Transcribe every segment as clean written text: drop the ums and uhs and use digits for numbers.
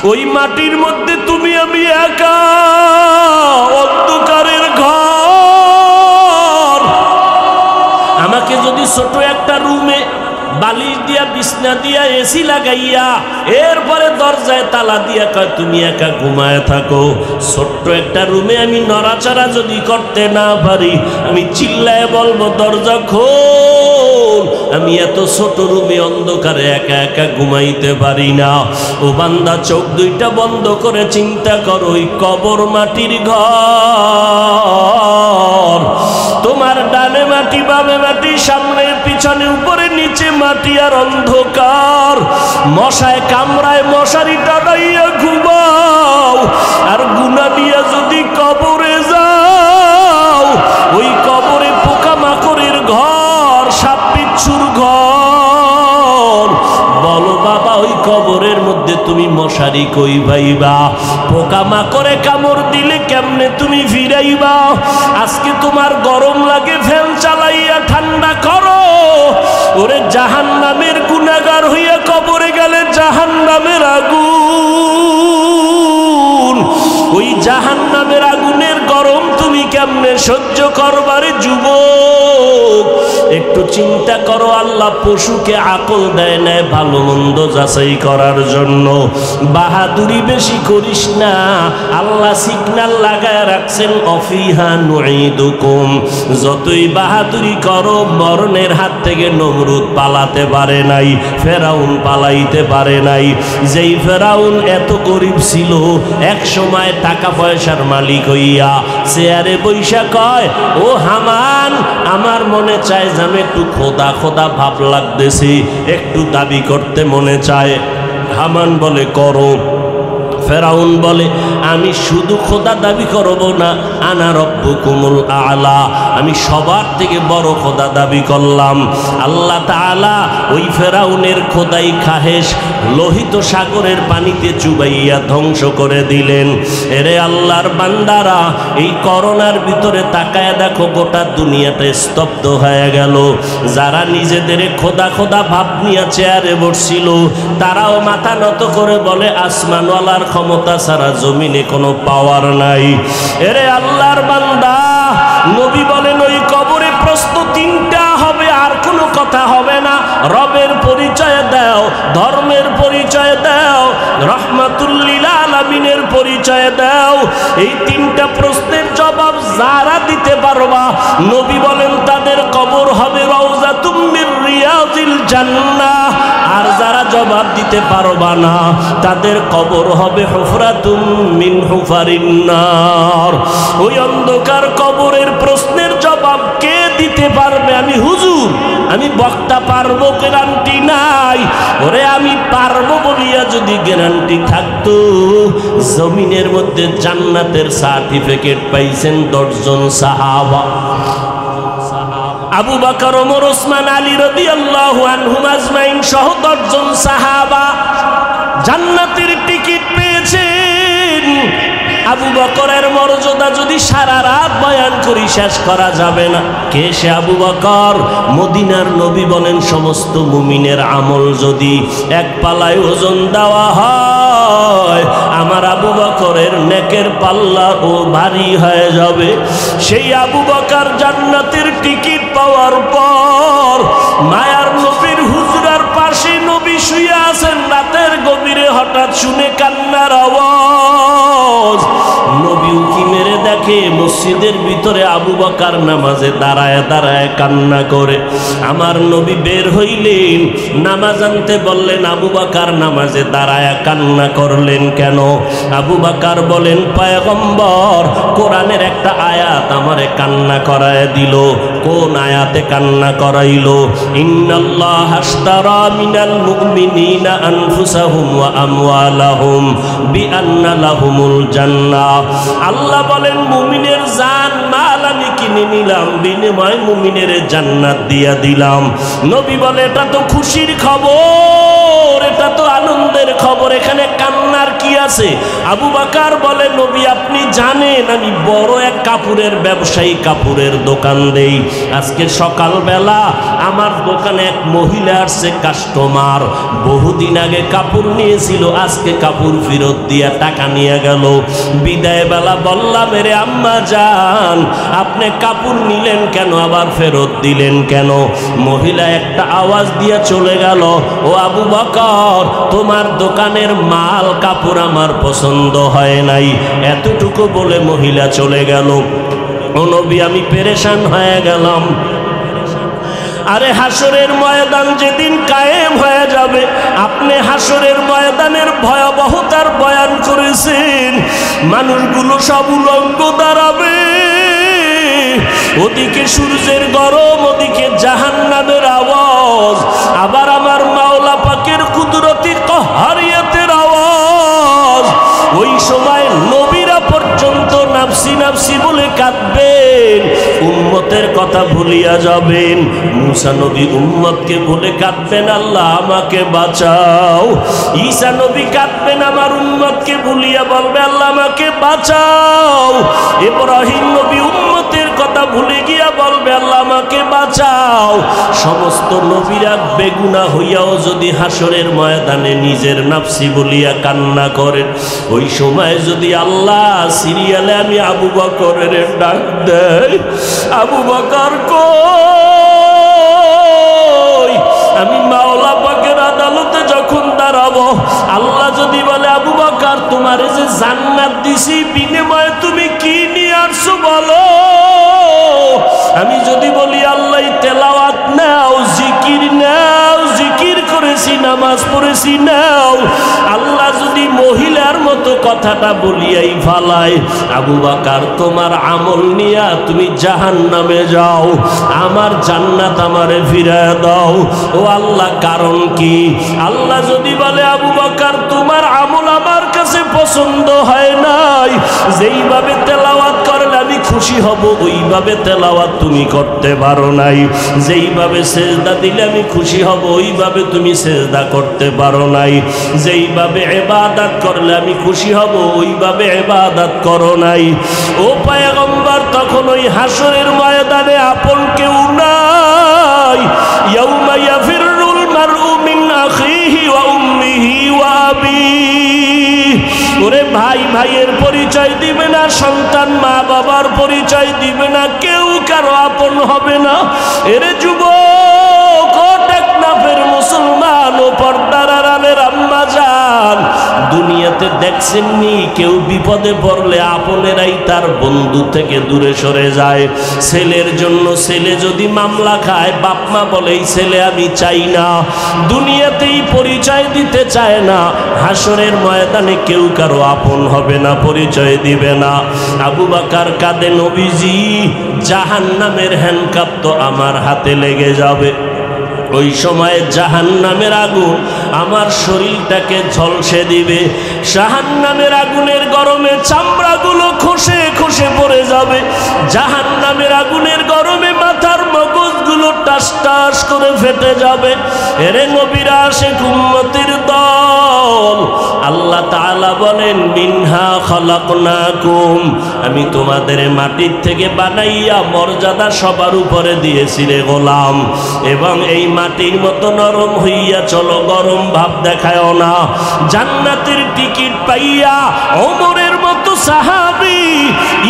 ওই মাটির মধ্যে তুমি আমি একা, অন্ধকারের ঘর। আমাকে যদি ছোট একটা রুমে বালিশ দিয়া বিছনা দিয়া এসি লাগাইয়া এরপরে দরজায় তালা দিয়া কয় তুমি একা ঘুমায় থাকো, ছোট্ট একটা রুমে আমি নড়াচড়া যদি করতে না পারি, আমি চিল্লায় বলবো দরজা খোল, আমি এত ছোট রুমে অন্ধকারে একা একা ঘুমাইতে পারি না। ও বান্দা, চোখ দুইটা বন্ধ করে চিন্তা করো, ওই কবর মাটির ঘর। তোমার ডানে মাটি, বামে মাটি, সামনে পিছনে উপরে নিচে মাটি আর অন্ধকার। মশায় কামড়ায় মশারি টানাইয়া ঘুমাও, আর গুনাহ নিয়ে যদি কবরে যাও, ওই কবরে পোকামাকড়ের ঘর, সাপ বিচ্ছুর ঘর। বলো বাবা, ওই কবরের মধ্যে তুমি মশারি কই পাইবা? পোকামাকড়ে কামড় দিলে কেমনে তুমি ফিরাইবা? আজকে তোমার গরম লাগে, ফ্যান চালাইয়া ঠান্ডা করো। ওরে জাহান্নামের গুনাহগার হইয়া কবরে গেলে জাহান্নামের আগুন, ওই জাহান্নামের আগুনের গরম তুমি কেমনে সহ্য করবারে যুবক? একটু চিন্তা করো, আল্লাহ পশুকে আকল দেয় না ভালো মন্দ যাচাই করার জন্য। বাহাদুরি বেশি করিস না, আল্লাহ সিগন্যাল লাগায় রাখছেন অফিহা নুঈদুকুম। যতই বাহাদুরি করো, মরণের হাত থেকে নমরুদ পালাতে পারে নাই, ফেরাউন পালাইতে পারে নাই। যেই ফেরাউন এত গরিব ছিল, এক সময় টাকা পয়সার মালিক হইয়া চেয়ারে বৈশা কয়, ও হামান, আমার মনে চায় যে আমি একটু খোদা খোদা ভাব লাগতেছি, একটু দাবি করতে মনে চায়। হামান বলে করো। ফেরাউন বলে, আমি শুধু খোদা দাবি করব না, আনা রব্বুকুমুল আলা, আমি সবার থেকে বড় খোদা দাবি করলাম। আল্লাহ তাআলা ওই ফেরাউনের খোদাই খাহেশ লোহিত সাগরের পানিতে চুবাইয়া ধ্বংস করে দিলেন। এরে আল্লাহর বান্দারা, এই করোনার ভিতরে তাকায় দেখো, গোটা দুনিয়াটা স্তব্ধ হয়ে গেল। যারা নিজেদের খোদা খোদা ভাব নিয়ে চেয়ারে বসছিল, তারাও মাথা নত করে বলে আসমানওয়ালার ক্ষমতা ছাড়া জমিনে কোনো পাওয়ার নাই। এরে আল্লাহর বান্দা, নবী বলেন ওই কবরে প্রশ্ন তিনটা হবে, আর কোনো কথা হবে না। রবের পরিচয় দাও, ধর্মের পরিচয় দাও, রহমাতুল লিল আলামিনের পরিচয় দাও। এই তিনটা প্রশ্নের জবাব যারা দিতে পারবা, নবী বলেন তাদের কবর হবে রাউযাতুম মির রিয়াজিল জান্নাহ। আর যারা জবাব দিতে পারবা না, তাদের কবর হবে হুফরাতুম মিন হুফারিন নার। ওই অন্ধকার কবরের প্রশ্নের জবাব কে দিতে পারবে? আমি হুজুর, আমি বক্তা পারবো, গ্যারান্টি নাই। ওরে আমি পারবো বলিয়া যদি গ্যারান্টি থাকতো, জমিনের মধ্যে জান্নাতের সার্টিফিকেট পাইছেন 10 জন সাহাবা। আবু বকর, ওমর, ওসমান, আলী রাদিয়াল্লাহু আনহুম আজমাইন সহ 10 জন সাহাবা জান্নাতের টিকিট পেয়েছেন। আবু বকরের মর্যাদা যদি সারা রাত বয়ান করি শেষ করা যাবে না। কে সে আবু বকর? মদিনার নবী বলেন, সমস্ত মুমিনের আমল যদি এক পাল্লায় ওজন দেওয়া হয়, আমার আবু বকরের নেকের পাল্লা ও ভারী হয়ে যাবে। সেই আবু বকর জান্নাতের টিকিট পাওয়ার পর মায়ার নবীর হুজরার পাশে নবী শুয়ে আছেন। রাতের গভীরে হঠাৎ শুনে কান্নার আওয়াজ। নবী উকি মেরে দেখে মসজিদের ভিতরে আবু বকর নামাজে দাঁড়ায় দাঁড়ায় কান্না করে। আমার নবী বের হইলেন, নামাজ আনতে বললেন। আবু বকর নামাজে দাঁড়ায় কান্না করলেন কেন? আবু বকর বলেন, পয়গম্বর, কোরআনের একটা আয়াত আমারে কান্না করায় দিল। কোন আয়াতে কান্না করাইলো? ইন্নাল্লাহা আশতারা মিনাল মুমিনিনা আনফুসাহুম ওয়া আমওয়ালাহুম বিআন্না লাহুমুল জান্নাহ। আল্লাহ বলেন, মুমিনের জান মাল আমি কিনে নিলাম, বিনিময়ে মুমিনের জান্নাত দিয়া দিলাম। নবী বলে, এটা তো খুশির খবর, এটা তো আনন্দের খবর, এখানে কান্নার কি আছে। আবু বকর বলে, নবী আপনি জানেন আমি বড় এক কাপড়ের ব্যবসায়ী, কাপড়ের দোকান দেই। আজকে সকালবেলা আমার দোকানে এক মহিলা আসছে, কাস্টমার, বহুদিন আগে কাপড় নিয়েছিল, আজকে কাপড় ফেরত দিয়া টাকা নিয়ে গেল। বিদায় বেলা বললাম, মেরে আম্মা জান আপনি কাপড় নিলেন কেন, আবার ফেরত দিলেন কেন? মহিলা একটা আওয়াজ দিয়ে চলে গেল, ও আবু বকর তোমার দোকানের মাল কাপড় আমার পছন্দ হয় নাই। এতটুকু বলে মহিলা চলে গেল। ও নবী আমি পেরেশান হয়ে গেলাম। আরে হাসরের ময়দান যেদিন কায়েম হয়ে যাবে, আপনি হাসরের ময়দানের ভয়াবহতার বয়ান করেছেন। মানুষগুলো সব উলঙ্গ দাঁড়াবে, ওদিকে সূর্যের গরম, ওদিকে জাহান্নামের আওয়াজ, আবার আমার মাওলা পাকের কুদরতি কাহারিয়াতের আওয়াজ। ওই সময় নবীরা পর্যন্ত নাফসি নাফসি বলে কাঁদবেন, উম্মতের কথা ভুলিয়া যাবেন। মুসা নবী উম্মতকে বলে কাঁদবেন, আল্লাহ আমাকে বাঁচাও। ঈসা নবী কাঁদবেন, আমার উম্মতকে ভুলিয়া বলবে, আল্লাহ আমাকে বাঁচাও। ইব্রাহিম নবী উম্মতের কথা ভুলে গিয়া বলবে, আল্লাহ আমাকে বাঁচাও। সমস্ত নবীরা বেগুনা হইয়াও যদি হাসরের ময়দানে নিজের নাফসি বলিয়া কান্না করেন, ওই সময় যদি আল্লাহ সিরিয়ালে আমি আবু বকরের ডাক দেয়, আবু বকর কই, আমি মাওলা পাকের আদালতে যখন দাঁড়াবো, আল্লাহ যদি বলে আবু বকর তোমার যে জান্নাত দিছি বিনিময়ে তুমি কি নিয়ে আসছো বলো, আমি যদি বলি আল্লাহ তেলাওয়াত নাও, জিকির নাও, জিকির করেছি, নামাজ পড়েছি নাও, আল্লাহ যদি মহিলার মতো কথাটা বলিয়াই ফালায়, আবু বকর তোমার আমল নিয়া তুমি জাহান্নামে যাও, আমার জান্নাত আমারে ফিরায় দাও। ও আল্লাহ কারণ কি? আল্লাহ যদি বলে আবু বকর তোমার আমল আমার কাছে পছন্দ হয় নাই, যেইভাবে তেলাওয়াত করলে আমি খুশি হব ওইভাবে তেলাওয়াত তুমি করতে পারো নাই, যেইভাবে সেজদা দিলে আমি খুশি হব ওইভাবে তুমি সেজদা করতে পারো নাই, যেইভাবে ইবাদত করলে আমি খুশি হব ওইভাবে ইবাদত করো নাই। ও পয়গম্বর তখন ওই হাসরের ময়দানে আপন কেউ নাই। ইয়াউমা ইয়াফিরুল মারউ মিন আখিহি ওয়া উম্মিহি ওয়া আবিহি। ওরে ভাই ভাইয়ের পরিচয় দিবে না, সন্তান মা বাবার পরিচয় দিবে না, কেউ কারো আপন হবে না। এরে যুবক, ও টেকনাফের মুসলমান, ও পর্দার আড়ালের আম্মা জান, দুনিয়াতে দেখছেননি কেউ বিপদে পড়লে আপনেরাই তার বন্ধু থেকে দূরে সরে যায়। ছেলের জন্য ছেলে যদি মামলা খায়, বাপ মা বলে এই ছেলে আমি চাই না, দুনিয়াতেই পরিচয় দিতে চায় না। হাসরের ময়দানে কেউ কারো আপন হবে না, পরিচয় দিবে না। আবু বকর কাঁদে, নবীজি জাহান্নামের হ্যান্ডকাপ তো আমার হাতে লেগে যাবে। ওই সময় জাহান্নামের আগুন আমার শরীরটাকে ঝলসে দিবে, জাহান্নামের আগুনের গরমে চামড়াগুলো খসে খসে পড়ে যাবে, জাহান্নামের আগুনের গরমে মাথার মগজগুলো টাস টাস করে ফেটে যাবে। এরে নবীরা আশিক উম্মতের দল, আল্লাহ তাআলা বলেন মিনহা খালাকনাকুম, আমি তোমাদের মাটির থেকে বানাইয়া মর্যাদা সবার উপরে দিয়েছি রে গোলাম, এবং এই মাটির মতো নরম হইয়া চলো, গরম ভাব দেখায়ও না। জান্নাতের টিকিট পাইয়া ওমরের মতো সাহাবী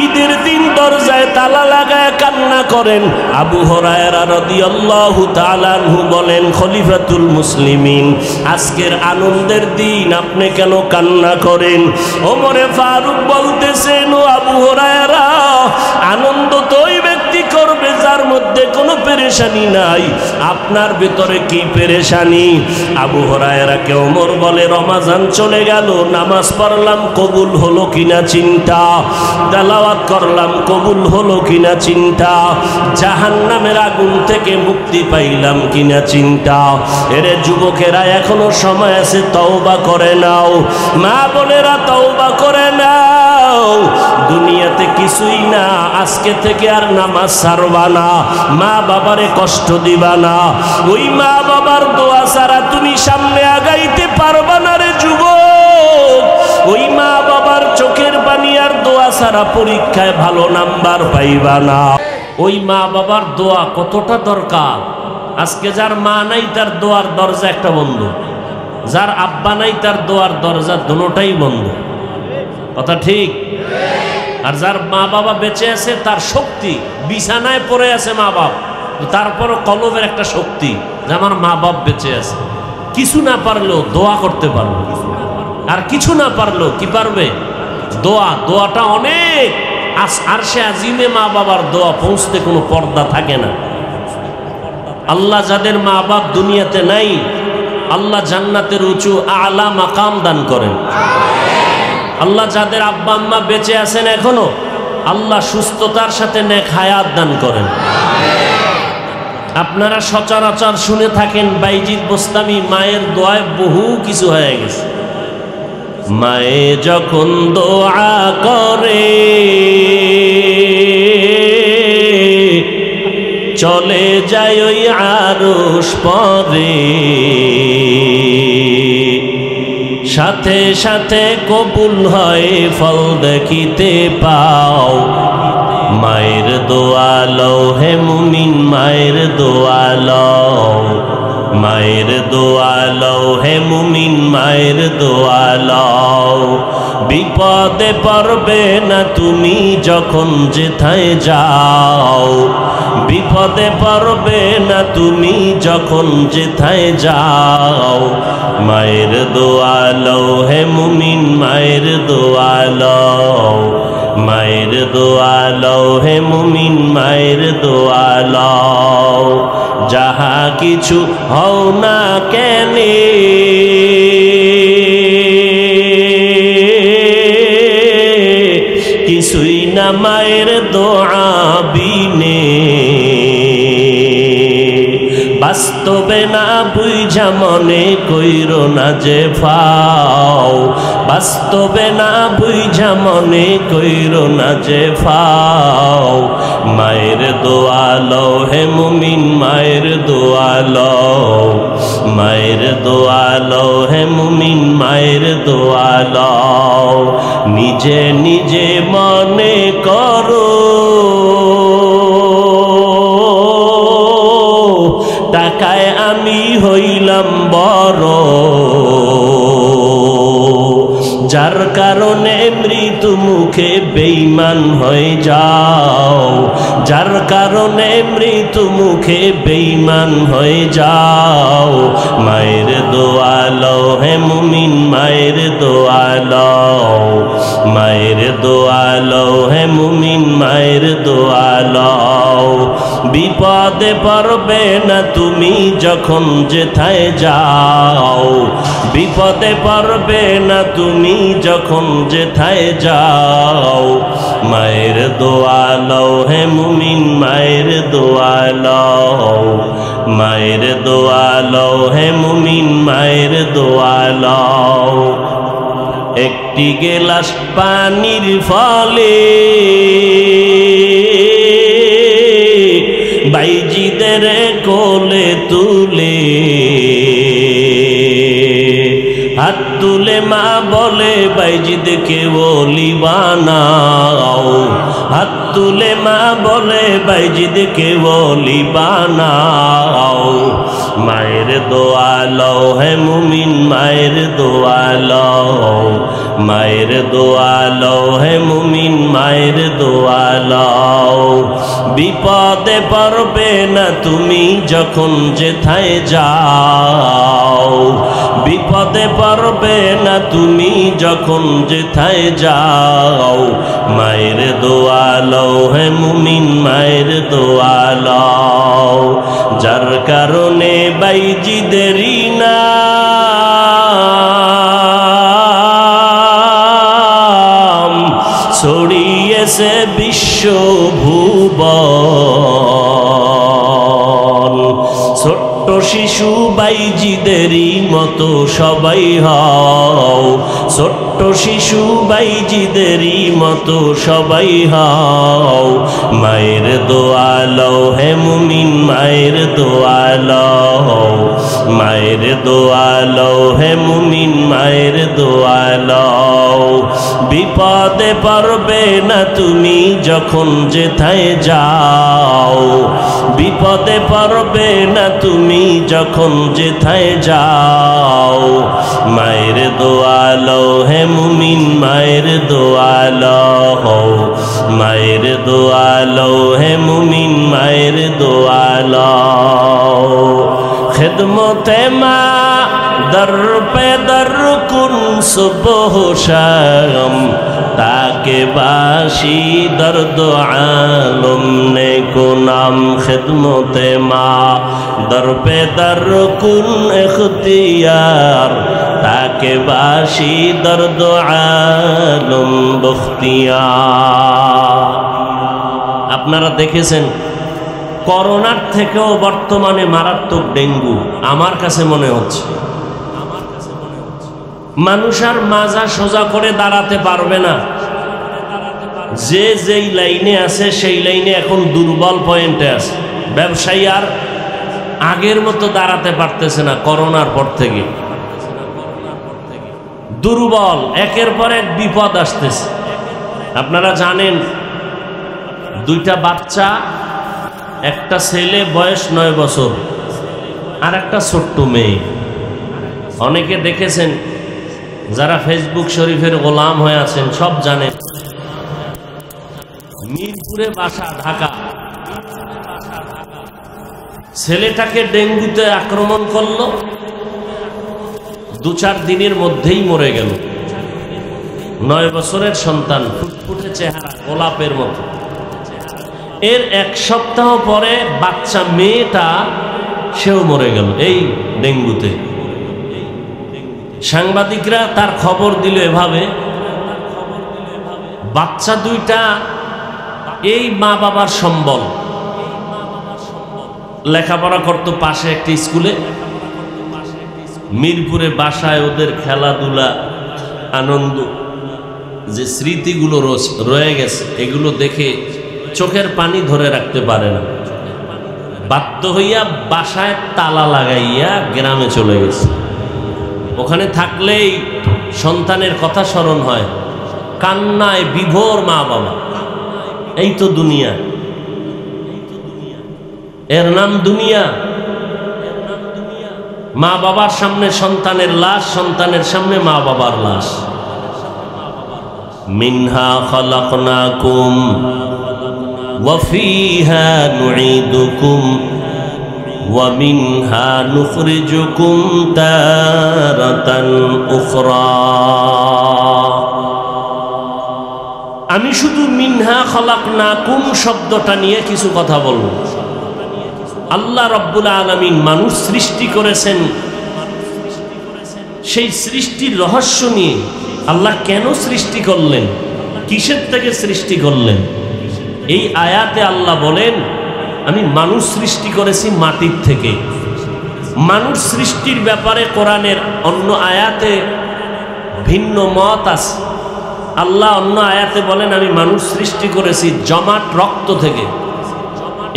ঈদের দিন দরজায় তালা লাগায় কান্না করেন। আবু হুরায়রা রাদিয়াল্লাহু তাআলা আনহু বলেন, খলিফাতুল মুসলিমিন আজকের আনন্দের দিন আপনি কেন কান্না করেন? ওমরে ফারুক বলতেছেন, ও আবু হুরায়রা, আনন্দ তো ওই ব্যক্তি করবে যার মধ্যে কোনো পেরেশানি নাই, আপনার ভিতরে কি পেরেশানি? আবু হুরায়রাকে ওমর বলে, রমাজান চলে গেল, নামাজ পড়লাম কবুল হলো কিনা চিন্তা, তেলাওয়াত করলাম কবুল হলো কিনা চিন্তা, জাহান্নামের আগুন থেকে মুক্তি পাইলাম কিনা চিন্তা। এরে যুবকেরা এখনো সময় আছে, তওবা করে নাও, মা বোনেরা তওবা করে নাও। দুনিয়াতে কিছুই না, আজকে থেকে আর নামাজ ছাড়বা না, মা বাবারে কষ্ট দিবা না, ওই মা বাবার দোয়া ছাড়া তুমি সামনে আগাইতে পারবা না রে যুবক। ওই ছাড়া পরীক্ষায় ভালো নাম্বার পাইবা না। ওই মা বাবার দোয়া কতটা দরকার। আজকে যার মা নাই তার দোয়ার দরজা একটা বন্ধ, যার আব্বা নাই তার দোয়ার দরজা দুটোটাই বন্ধ। কথা ঠিক? আর যার মা বাবা বেঁচে আছে তার শক্তি, বিছানায় পড়ে আছে মা বাপ, তারপরও কলবের একটা শক্তি যে আমার মা বাপ বেঁচে আছে। কিছু না পারলেও দোয়া করতে পারলো, আর কিছু না পারলেও কি পারবে? দোয়াটা অনেক। আরশে আজিমে মা বাবার দোয়া পৌঁছতে কোনো পর্দা থাকে না। আল্লাহ যাদের মা বাপ দুনিয়াতে নাই, আল্লাহ জান্নাতের উঁচু আলা মাকাম দান করেন। আল্লাহ যাদের আব্বা আম্মা বেঁচে আছেন এখনো, আল্লাহ সুস্থতার সাথে নেক হায়াত দান করেন। আপনারা সচরাচর শুনে থাকেন বাইজিদ বোস্তামি মায়ের দোয়ায় বহু কিছু হয়ে গেছে। মায়ে যখন দোয়া করে চলে যায় ওই আরশ পরে, সাথে সাথে কবুল হয় ফল দেখিতে পাও। মায়ের দোয়া লও হে মুমিন, মায়ের দোয়া লও, মায়ের দোয়া লও হে মুমিন, মায়ের দোয়া লও। বিপদে পড়বে না তুমি যখন যেথায় যাও, বিপদে পড়বে না তুমি যখন যেথায় যাও। মায়ের দোয়া লও হে মুমিন, মায়ের দোয়া লও, মায়ের দোয়া লও হে মুমিন, মায়ের দোয়া লও। যাহা কিছু হও না কেনে কিছুই না মায়ের দোয়া বিনে। বাস্তবে না বুঝা মনে কইরো না যে ফাও, বাস্তবে না বুঝা মনে কইরো না যে ফাও। মায়ের দোয়া লও হে মুমিন, মায়ের দোয়া লও, মায়ের দোয়া লও হে মুমিন, মায়ের দোয়া লও। নিজে নিজে মনে করো টাকায় আমি হইলাম বড়, যার কারণে মৃত্যু মুখে বেঈমান হয়ে যাও, যার কারণে মৃত্যু মুখে বেঈমান হয়ে যাও। মায়ের দোয়া লও হে মুমিন, মায়ের দোয়া লও, মায়ের দোয়া লও হে মুমিন, মায়ের দোয়া লও। বিপদে পড়বে না তুমি যখন যেথায় যাও, বিপদে পড়বে না তুমি যখন যেথায় যাও। মায়ের দোয়া লও হে মুমিন, মায়ের দোয়া লও, মায়ের দোয়া লও হে মুমিন, মায়ের দোয়া লও। একটি গেলাস পানির ফলে বাইজিদের কোলে তুলে, হাত তুলে মা বলে বাইজিদকে ওলি বানাও, হাত তুলে মা বলে বাইজিদকে ওলি বানাও। মায়ের দোয়া লও হে মুমিন, মায়ের দোয়া লও, মায়ের দোয়া লও হে মুমিন, মায়ের দোয়া লও। বিপদে পড়বে না তুমি যখন যেথায় যাও, বিপদে পড়বে না তুমি যখন যেথায় যাও। মায়ের দোয়া লও হে মুমিন, মায়ের দোয়া লও। যার কারণে বাইজিদেরই নাম ছড়িয়েছে বিশ্বভুবন। ছোট্ট শিশু বাইজিদেরই মতো সবাই হও, ছোট্ট শিশু বাইজিদেরই মতো সবাই হও। মায়ের দোয়া লও হে মুমিন, মায়ের দোয়া লও, মায়ের দোয়া লও হে মুমিন মায়ের দোয়া লও বিপদে পারবে না তুমি যখন যেথায় যাও বিপদে পারবে না তুমি যখন যেথায় যাও মায়ের দোয়া লও হে মুমিন মায়ের দোয়া লও মায়ের দোয়া লও হে মুমিন মায়ের দোয়া লও খিদমতে মা দর পে দর কুন সুবহ শাম তাকে বাসি দর্দ আলম নে কো নাম খিদমতে মা দর পে দর কুন ইখতিয়ার তাকে বাসি দর্দ আলম বখতিয়ার। আপনারা দেখেছেন করোনার থেকেও বর্তমানে মারাত্মক ডেঙ্গু আমার কাছে মনে হচ্ছে। মানুষ আর মাজা সোজা করে দাঁড়াতে পারবে না, যে যেই লাইনে আছে সেই লাইনে এখন দুর্বল পয়েন্টে আছে। ব্যবসায়ী আর আগের মতো দাঁড়াতে পারতেছে না, করোনার পর থেকে দুর্বল, একের পর এক বিপদ আসতেছে। আপনারা জানেন দুইটা বাচ্চা, একটা ছেলে বয়স 9 বছর আর একটা ছোট্ট মেয়ে। অনেকে দেখেছেন, যারা ফেসবুক শরীফের গোলাম হয়ে আছেন সব জানেন, মিরপুরে বাসা, ঢাকা। ছেলেটাকে ডেঙ্গুতে আক্রমণ করলো, 2-4 দিনের মধ্যেই মরে গেল। 9 বছরের সন্তান, ফুটফুটে চেহারা, গোলাপের মতো। এর 1 সপ্তাহ পরে বাচ্চা মেয়েটা সেও মরে গেল এই ডেঙ্গুতে। সাংবাদিকরা তার খবর দিল এভাবে, বাচ্চা দুইটা এই মা বাবার সম্বল, লেখাপড়া করতো পাশে একটি স্কুলে। মিরপুরে বাসায় ওদের খেলাধুলা, আনন্দ, যে স্মৃতিগুলো রয়ে গেছে এগুলো দেখে চোখের পানি ধরে রাখতে পারে না। বাধ্য হইয়া বাসায় তালা লাগাইয়া গ্রামে চলে গেছে। ওখানে থাকলেই সন্তানের কথা স্মরণ হয়, কান্নায় বিভোর মা বাবা। এই তো দুনিয়া, এর নাম দুনিয়া। মা বাবার সামনে সন্তানের লাশ, সন্তানের সামনে মা বাবার লাশ। মিনহা খালাকনাকুম ওয়া ফিহা নুঈদুকুম ওয়া মিনহা নুখরিজুকুম তারাতান উখরা। আমি শুধু মিনহা খালাকনাকুম শব্দটা নিয়ে কিছু কথা বলবো। আল্লাহ রাব্বুল আলামিন মানুষ সৃষ্টি করেছেন, সেই সৃষ্টির রহস্য নিয়ে আল্লাহ কেন সৃষ্টি করলেন, কিসের থেকে সৃষ্টি করলেন, এই আয়াতে আল্লাহ বলেন আমি মানুষ সৃষ্টি করেছি মাটির থেকে। মানুষ সৃষ্টির ব্যাপারে কোরআনের অন্য আয়াতে ভিন্ন মত আছে। আল্লাহ অন্য আয়াতে বলেন আমি মানুষ সৃষ্টি করেছি জমাট রক্ত থেকে।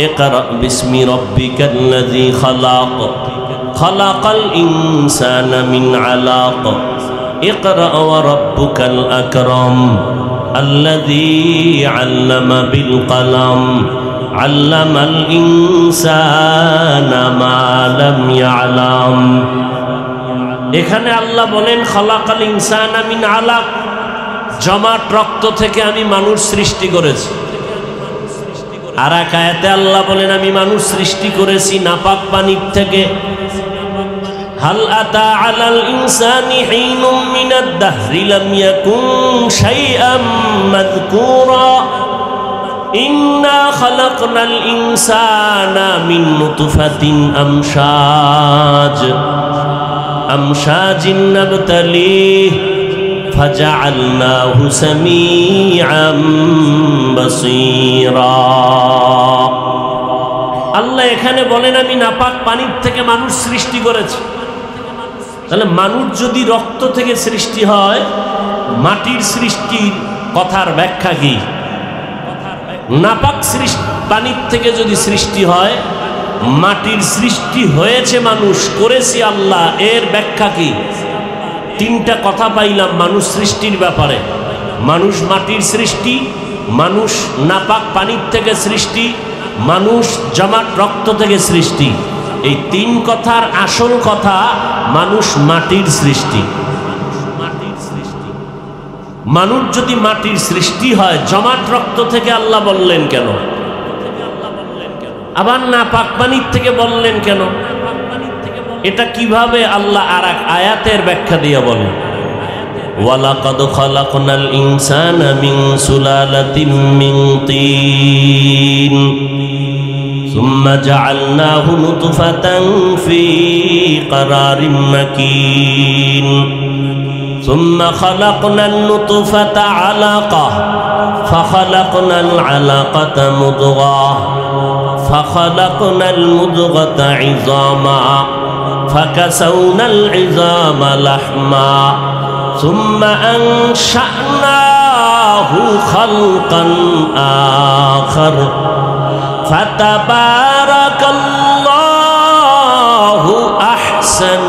ইকরা বিসমি রাব্বিকাল্লাযী খালাক খালাকাল ইনসানা মিন আলাক ইকরা ওয়া রাব্বুকাল আকরাম আল্লাযী আল্লামা বিল কলম আল্লামাল ইনসানা মা লাম ইয়ালাম। এখানে আল্লাহ বলেন খালাকাল ইনসানা মিন আলাক, জমাট রক্ত থেকে আমি মানুষ সৃষ্টি করেছি। আর এক আয়াতে আল্লাহ বলেন আমি মানুষ সৃষ্টি করেছি নাপাক পানির থেকে। হাল আতা আলাল ইনসানি হিনুম মিনাদ দাহরি লাম ইয়াকুন শাইআম মাযকুরা ইন্না খালাকনাল ইনসানা মিন নুতফাতিন আমশাজিন নাবতালিহি ফাজআলনাহু সামিআম বাসীরা। আল্লাহ এখানে বলেন আমি নাপাক পানির থেকে মানুষ সৃষ্টি করেছি। তাহলে মানুষ যদি রক্ত থেকে সৃষ্টি হয়, মাটির সৃষ্টির কথার ব্যাখ্যা কি? নাপাক পানির থেকে যদি সৃষ্টি হয় মাটির সৃষ্টি হয়েছে মানুষ, করেছি আল্লাহ, এর ব্যাখ্যা কি? তিনটা কথা পাইলাম মানুষ সৃষ্টির ব্যাপারে। মানুষ মাটির সৃষ্টি, মানুষ নাপাক পানির থেকে সৃষ্টি, মানুষ জমাট রক্ত থেকে সৃষ্টি। এই তিন কথার আসল কথা মানুষ মাটির সৃষ্টি। মানুষ যদি মাটির সৃষ্টি হয়, জমাট রক্ত থেকে আল্লাহ বললেন কেন? আবার নাপাক পানির থেকে বললেন কেন? এটা কিভাবে আল্লাহ আর এক আয়াতের ব্যাখ্যা দিয়ে বলেন, ওয়ালাকাদ খালাকনাল ইনসানা মিন সুলালাতিন মিন তিন সুম্মা জাআলনাহু নুতফাতান ফি ক্বারারিম মাকিন সুম্মা খালাকনান নুতফাতা আলাকা ফাখালাকনাল আলাকাতা মুদগাহ ফাখালাকনাল মুদগাতা ইযামা فكسونا العظام لحما ثم أنشأناه خلقا آخر فتبارك الله أحسن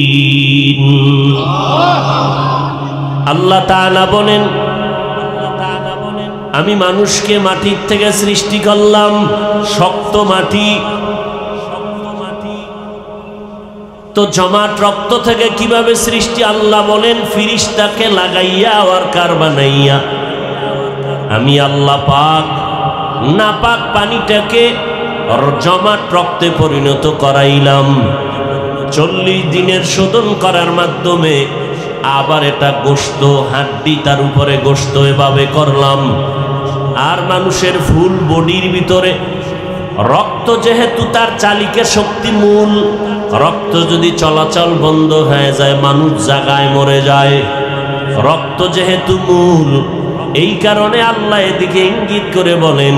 الخالقين الله تعالى বলেন, আমি মানুষকে মাটির থেকে সৃষ্টি করলাম, শক্ত মাটি। তো জমাট রক্ত থেকে কিভাবে সৃষ্টি? আল্লাহ বলেন, ফিরিস্তাকে লাগাইয়া আর কার বানাইয়া আমি আল্লাহ পাক নাপাক পানিটাকে জমাট রক্তে পরিণত করাইলাম। 40 দিনের শোধন করার মাধ্যমে আবার এটা গোশত, হাড্ডি, তার উপরে গোশত, এভাবে করলাম। আর মানুষের ফুল বডির ভিতরে রক্ত, যেহেতু তার চালিকা শক্তি মূল, রক্ত যদি চলাচল বন্ধ হয়ে যায় মানুষ জায়গায় মরে যায়। রক্ত যেহেতু মূল, এই কারণে আল্লাহ এদিকে ইঙ্গিত করে বলেন,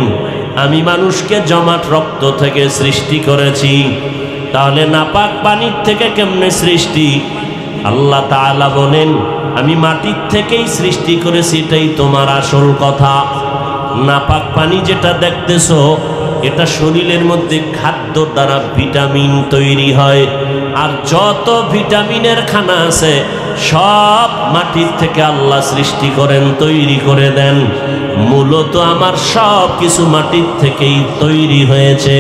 আমি মানুষকে জমাট রক্ত থেকে সৃষ্টি করেছি। তাহলে নাপাক পানির থেকে কেমনে সৃষ্টি? আল্লাহ তাআলা বলেন, আমি মাটির থেকেই সৃষ্টি করেছি। এটাই তোমার আসল কথা। নাপাক পানি যেটা দেখতেছো, এটা শরীরের মধ্যে খাদ্য দ্বারা ভিটামিন তৈরি হয়। আর যত ভিটামিনের খানা আছে সব মাটির থেকে আল্লাহ সৃষ্টি করেন, তৈরি করে দেন। মূলত আমার সব কিছু মাটির থেকেই তৈরি হয়েছে।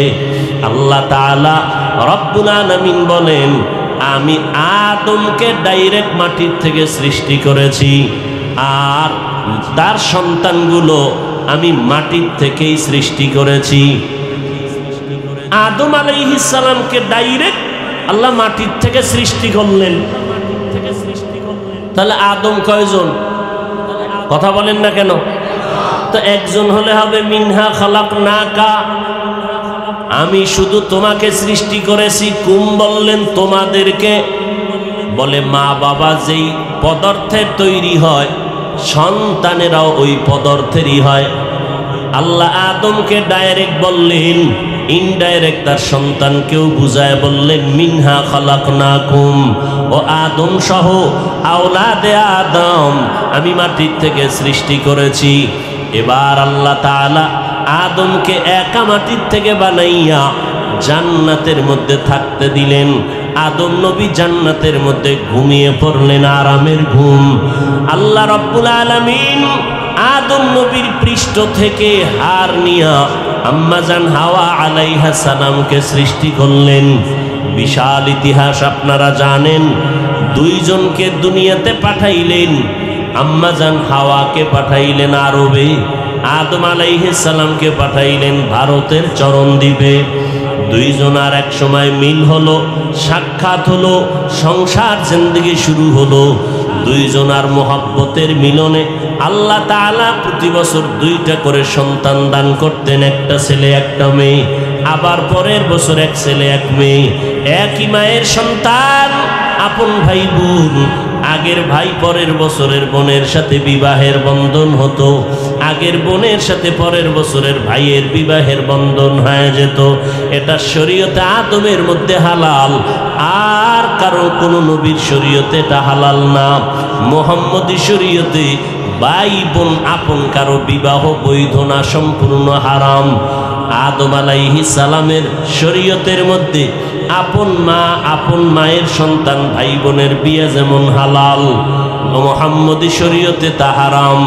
আল্লাহ তাআলা রব্বুল আলামিন বলেন, আমি আদমকে ডাইরেক্ট মাটির থেকে সৃষ্টি করেছি, আর তার সন্তানগুলো আমি মাটির থেকেই সৃষ্টি করেছি। আদম আলাইহিস সালামকে ডাইরেক্ট আল্লাহ মাটির থেকে সৃষ্টি করলেন। তাহলে আদম কয়জন? কথা বলেন না কেন? তো একজন হলে হবে, মিনহা খালাকনাকা, আমি শুধু তোমাকে সৃষ্টি করেছি। কুম বললেন তোমাদেরকে, বলে মা বাবা যেই পদার্থের তৈরি হয় সন্তানেরাও ওই পদার্থেরই হয়। আল্লাহ আদমকে ডাইরেক্ট বললেন, ইনডাইরেক্ট তার সন্তানকেও বুঝায় বললেন, মিনহা খালাকনাকুম, ও আদম সহ আওলাদে আদম আমি মাটির থেকে সৃষ্টি করেছি। এবার আল্লাহ তাআলা আদমকে একা মাটির থেকে বানাইয়া জান্নাতের মধ্যে থাকতে দিলেন। আদম নবী জান্নাতের মধ্যে ঘুমিয়ে পড়লেন, আরামের ঘুম। আল্লাহ রাব্বুল আলামিন আদম নবীর পৃষ্ঠ থেকে হার নিয়া আম্মাজান হাওয়া আলাইহা সালামকে সৃষ্টি করলেন। বিশাল ইতিহাস আপনারা জানেন। দুইজনকে দুনিয়াতে পাঠাইলেন। আম্মাজান হাওয়াকে পাঠাইলেন আরবে, আদম আলাইহিস সালামকে পাঠাইলেন ভারতের চরণদ্বীপে। দুইজন আর এক সময় মিল হলো, সাক্ষাৎ হলো, সংসার জিন্দেগি শুরু হলো। দুইজনার মোহাব্বতের মিলনে আল্লাহ তাআলা প্রতি বছর 2টা করে সন্তান দান করতেন, একটা ছেলে একটা মেয়ে। আবার পরের বছর এক ছেলে এক মেয়ে, একই মায়ের সন্তান, আপন ভাই বোন। আগের ভাই পরের বছরের বোনের সাথে বিবাহের বন্ধন হতো, আগের বোনের সাথে পরের বছরের ভাইয়ের বিবাহের বন্ধন হয়ে যেত। এটা শরীয়তে আদমের মধ্যে হালাল, আর কারো কোনো নবীর শরীয়তে এটা হালাল না। মুহাম্মদী শরীয়তে ভাই বোন আপন কারো বিবাহ বৈধ না, সম্পূর্ণ হারাম। আদম আলাইহিস সালামের শরীয়তের মধ্যে আপন মা আপন মায়ের সন্তান ভাই বোনের বিয়ে যেমন হালাল, মুহাম্মদী শরীয়তে তা হারাম।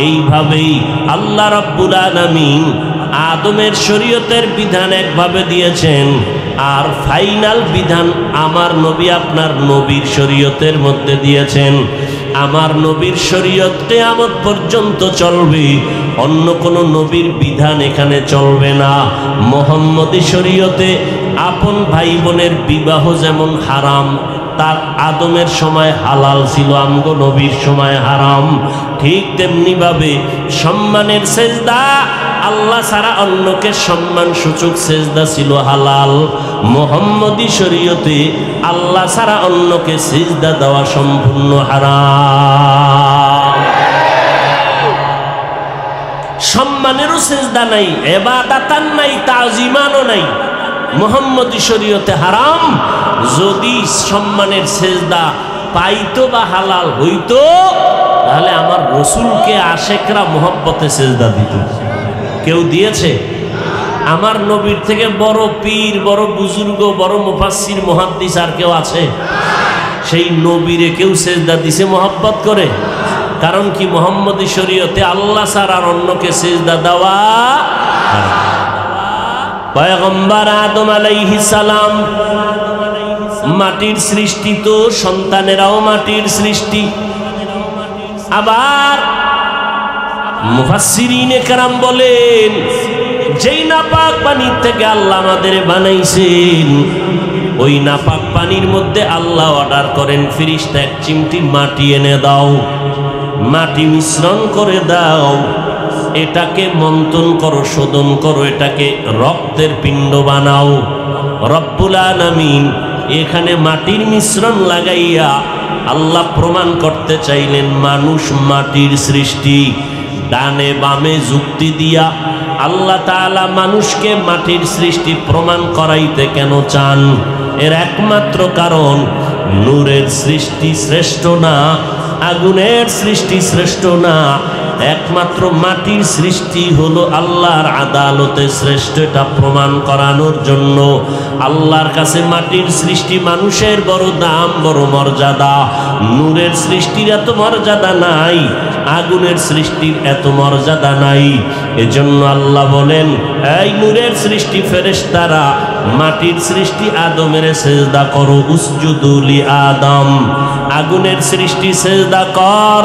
এইভাবেই আল্লাহ রাব্বুল আলামিন আদমের শরীয়তের বিধান একভাবে দিয়েছেন, আর ফাইনাল বিধান আমার নবী আপনার নবীর শরীয়তের মধ্যে দিয়েছেন। আমার নবীর শরীয়ত কিয়ামত পর্যন্ত চলবে, অন্য কোনো নবীর বিধান এখানে চলবে না। মুহাম্মদী শরীয়তে আপন ভাই বোনের বিবাহ যেমন হারাম, তার আদমের সময় হালাল ছিল, আমগো নবীর সময় হারাম। ঠিক তেমনি ভাবে সম্মানের সেজদা, আল্লাহ ছাড়া অন্যকে সম্মান সূচক সেজদা ছিল হালাল। মুহাম্মদী শরীয়তে আল্লাহ ছাড়া অন্যকে সেজদা দেওয়া সম্পূর্ণ হারাম। সম্মানেরও সেজদা নাই, ইবাদাতান নাই, তাজিমানও নাই। মুহাম্মদী শরীয়তে হারাম। যদি সম্মানের সেজদা পাইতো বা হালাল হইতো, তাহলে আমার রসুলকে আশেকরা মোহব্বতে সেজদা দিত। কেউ দিয়েছে? আমার নবীর থেকে বড় পীর, বড় বুজুর্গ, বড় মুফাসসির, মুহাদ্দিস আর কেউ আছে? সেই নবীরে কেউ সেজদা দিছে মোহব্বত করে? কারণ কি? মুহাম্মদী শরীয়তে আল্লাহ ছাড়া আর অন্যকে সেজদা দেওয়া হারাম। পয়গম্বর আদম আলাইহিস সালাম মাটির সৃষ্টি, তো সন্তানেরাও মাটির সৃষ্টি। আবার মুফাসসিরিনে কেরাম বলেন, যেই নাপাক পানির থেকে আল্লাহ আমাদের বানাইছেন, ওই নাপাক পানির মধ্যে আল্লাহ অর্ডার করেন, ফেরেশতা এক চিমটি মাটি এনে দাও, মাটি মিশ্রণ করে দাও, এটাকে মন্থন করো, শোধন করো, এটাকে রক্তের পিণ্ড বানাও। রব্বুল আলামিন এখানে মাটির মিশ্রণ লাগাইয়া আল্লাহ প্রমাণ করতে চাইলেন মানুষ মাটির সৃষ্টি। ডানে বামে যুক্তি দিয়া আল্লাহ তাআলা মানুষকে মাটির সৃষ্টি প্রমাণ করাইতে কেন চান? এর একমাত্র কারণ, নূরের সৃষ্টি শ্রেষ্ঠ না, আগুনের সৃষ্টি শ্রেষ্ঠ না, একমাত্র মাটির সৃষ্টি হলো আল্লাহর আদালতে শ্রেষ্ঠ। এটা প্রমাণ করানোর জন্য আল্লাহর কাছে মাটির সৃষ্টি মানুষের বড় দাম, বড় মর্যাদা। নূরের সৃষ্টির এত মর্যাদা নাই, আগুনের সৃষ্টির এত মর্যাদা নাই। এজন্য আল্লাহ বলেন, এই নূরের সৃষ্টি ফেরেশতারা, মাটির সৃষ্টি আদমের সেজদা করো, উসজুদু লি আদম। আগুনের সৃষ্টি সেজদা কর,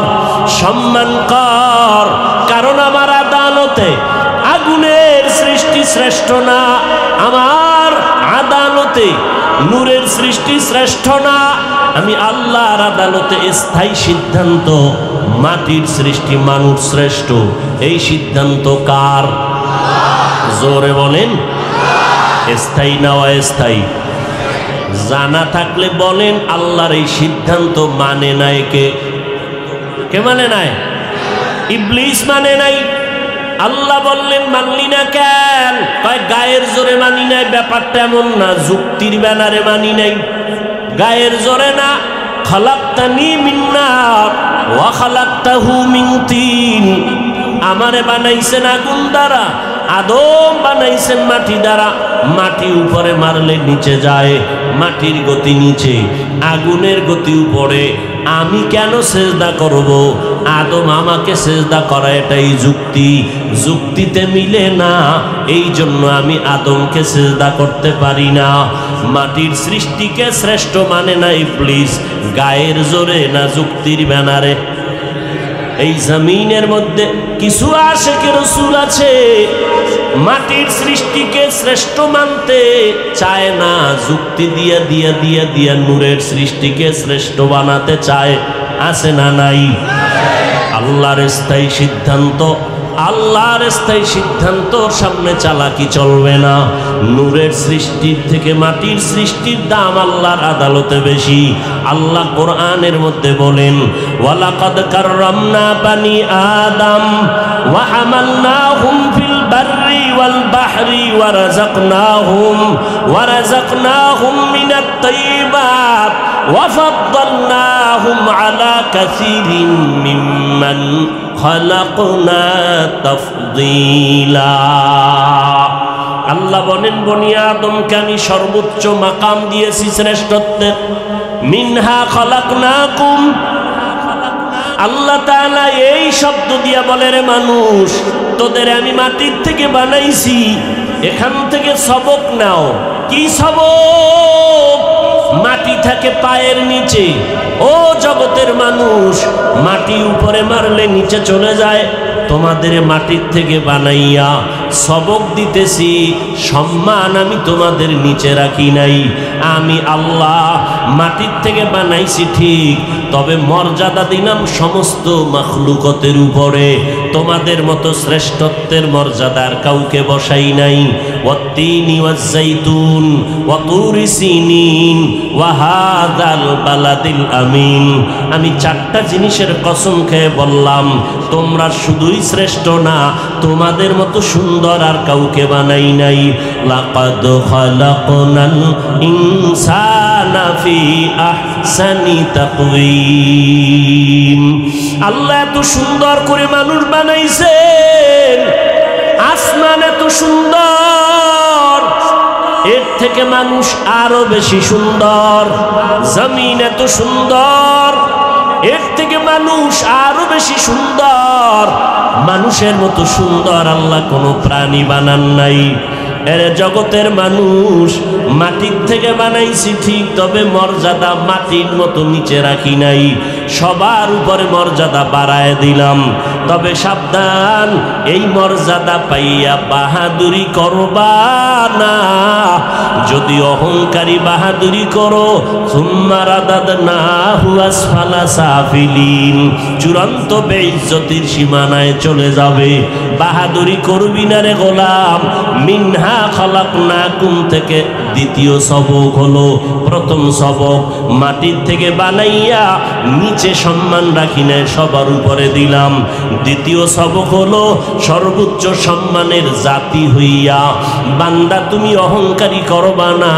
সম্মান কর, কারণ আমার আদালতে আগুনের সৃষ্টি শ্রেষ্ঠ না, আমার আদালতে নূরের সৃষ্টি শ্রেষ্ঠ না। আমি আল্লাহর আদালতে স্থায়ী সিদ্ধান্ত, মাটির সৃষ্টি মানুষ শ্রেষ্ঠ। এই সিদ্ধান্ত কার? জোরে বলেন। স্থায়ী না অস্থায়ী? জানা থাকলে বলেন, আল্লাহর এই সিদ্ধান্ত মানে নাই কে? কে মানে নাই? ইবলিস মানে নাই। আল্লাহ বললেন, মানলি না কেন? কয় গায়ের জোরে মানি নাই। ব্যাপারটা এমন না, যুক্তির ব্যানারে মানি নাই, গায়ের জোরে না। খালাকতানি মিন নার ওয়া খালাকতাহু মিন তিন। আমারে বানাইছেন আগুন দ্বারা, আদম বানাইছেন মাটি দ্বারা। মাটি উপরে মারলে নিচে যায়, মাটির গতি নিচে, আগুনের গতি উপরে। আমি কেন সেজদা করব? আদম আমাকে সেজদা করা, এটাই যুক্তি। যুক্তিতে মিলে না, এই জন্য আমি আদমকে সেজদা করতে পারি না। মাটির সৃষ্টিকে শ্রেষ্ঠ মানে না ইবলিস, গায়ের জোরে না যুক্তির ব্যানারে। এই জমিনের মধ্যে কিছু আশিক রাসূল আছে, মাটির সৃষ্টিকে শ্রেষ্ঠ মানতে চায় না, যুক্তি দিয়া দিয়া দিয়া দিয়া নূরের সৃষ্টিকে শ্রেষ্ঠ বানাতে চায়। আছে না নাই? আল্লাহর স্থায়ী সিদ্ধান্ত, আল্লাহর স্থায়ী সিদ্ধান্তর সামনে চালাকি চলবে না। নূরের সৃষ্টির থেকে মাটির সৃষ্টির দাম আল্লাহর আদালতে বেশি। আল্লাহ কোরআনের মধ্যে বলেন, ওয়ালাকাদ কাররামনা বানি আদম ওয়া হামালনাহুম ফিল বাররি ওয়াল বাহরি ওয়ারাযাকনাহুম মিনাত তাইয়্যিবাত ওয়াফাদ্দালনাহুম আলা কাসীরিন মিম্মান খালাকনা তাফদীলা। আল্লাহ বলেন, বনি আদমকে আমি সর্বোচ্চ মাকাম দিয়েছি, শ্রেষ্ঠত্বের। মিনহা খালাকনাকুম, আল্লাহ তাআলা এই শব্দ দিয়া বলে, রে মানুষ, তোদের আমি মাটির থেকে বানাইছি, এখান থেকে সবক নাও। কি সবক? মাটি থাকে পায়ের নিচে। ও জগতের মানুষ, মাটি উপরে মারলে নিচে চলে যায়। তোমাদের মাটির থেকে বানাইয়া সবক দিতেছি, সম্মান আমি তোমাদের নিচে রাখি নাই। আমি আল্লাহ মাটির থেকে বানাইছি ঠিক, তবে মর্যাদা দিলাম সমস্ত মাখলুকতের উপরে। তোমাদের মতো শ্রেষ্ঠত্বের মর্যাদার কাউকে বসাই নাই। ওয়াত্তিনি ওয়াজ্জাইতুন ওয়া তুরি সিনিন ওয়া হাযাল বালাদিল আমিন। আমি চারটা জিনিসের কসম খেয়ে বললাম, তোমরা শুধুই শ্রেষ্ঠ না, তোমাদের মতো সুন্দর আর কাউকে বানাই নাই। লাকাদ খালাকনাল ইনসানা ফি আহসানি তাকওয়িম। আল্লাহ এত সুন্দর করে মানুষ বানাইছেন, আসমান এত সুন্দর, এর থেকে মানুষ আরো বেশি সুন্দর। জমিন এত সুন্দর, এর থেকে মানুষ আরো বেশি সুন্দর। মানুষের মতো সুন্দর আল্লাহ কোনো প্রাণী বানান নাই। এর জগতের মানুষ মাটির থেকে বানাইছি ঠিক, তবে মর্যাদা মাটির মতো নিচে রাখি নাই, সবার উপরে মর্যাদা বাড়ায় দিলাম। তবে সাবধান, এই মর্যাদা পাইয়া বাহাদুরি করবা না। যদি অহংকারী বাহাদুরি করো, সুম্মা রাদাদনাহু আসফালা সাফিলিন, চূড়ান্ত বেইজ্জতির সীমানায় চলে যাবে। বাহাদুরি করবি না রে গোলাম। মিনহা খালাকনাকুম থেকে দ্বিতীয় সবক হলো, প্রথম সবক মাটির থেকে বানাইয়া নিচে সম্মান রাখি নাই, সবার উপরে দিলাম। দ্বিতীয় সবক হলো সর্বোচ্চ সম্মানের জাতি হইয়া বান্দা তুমি অহংকারী করবা না।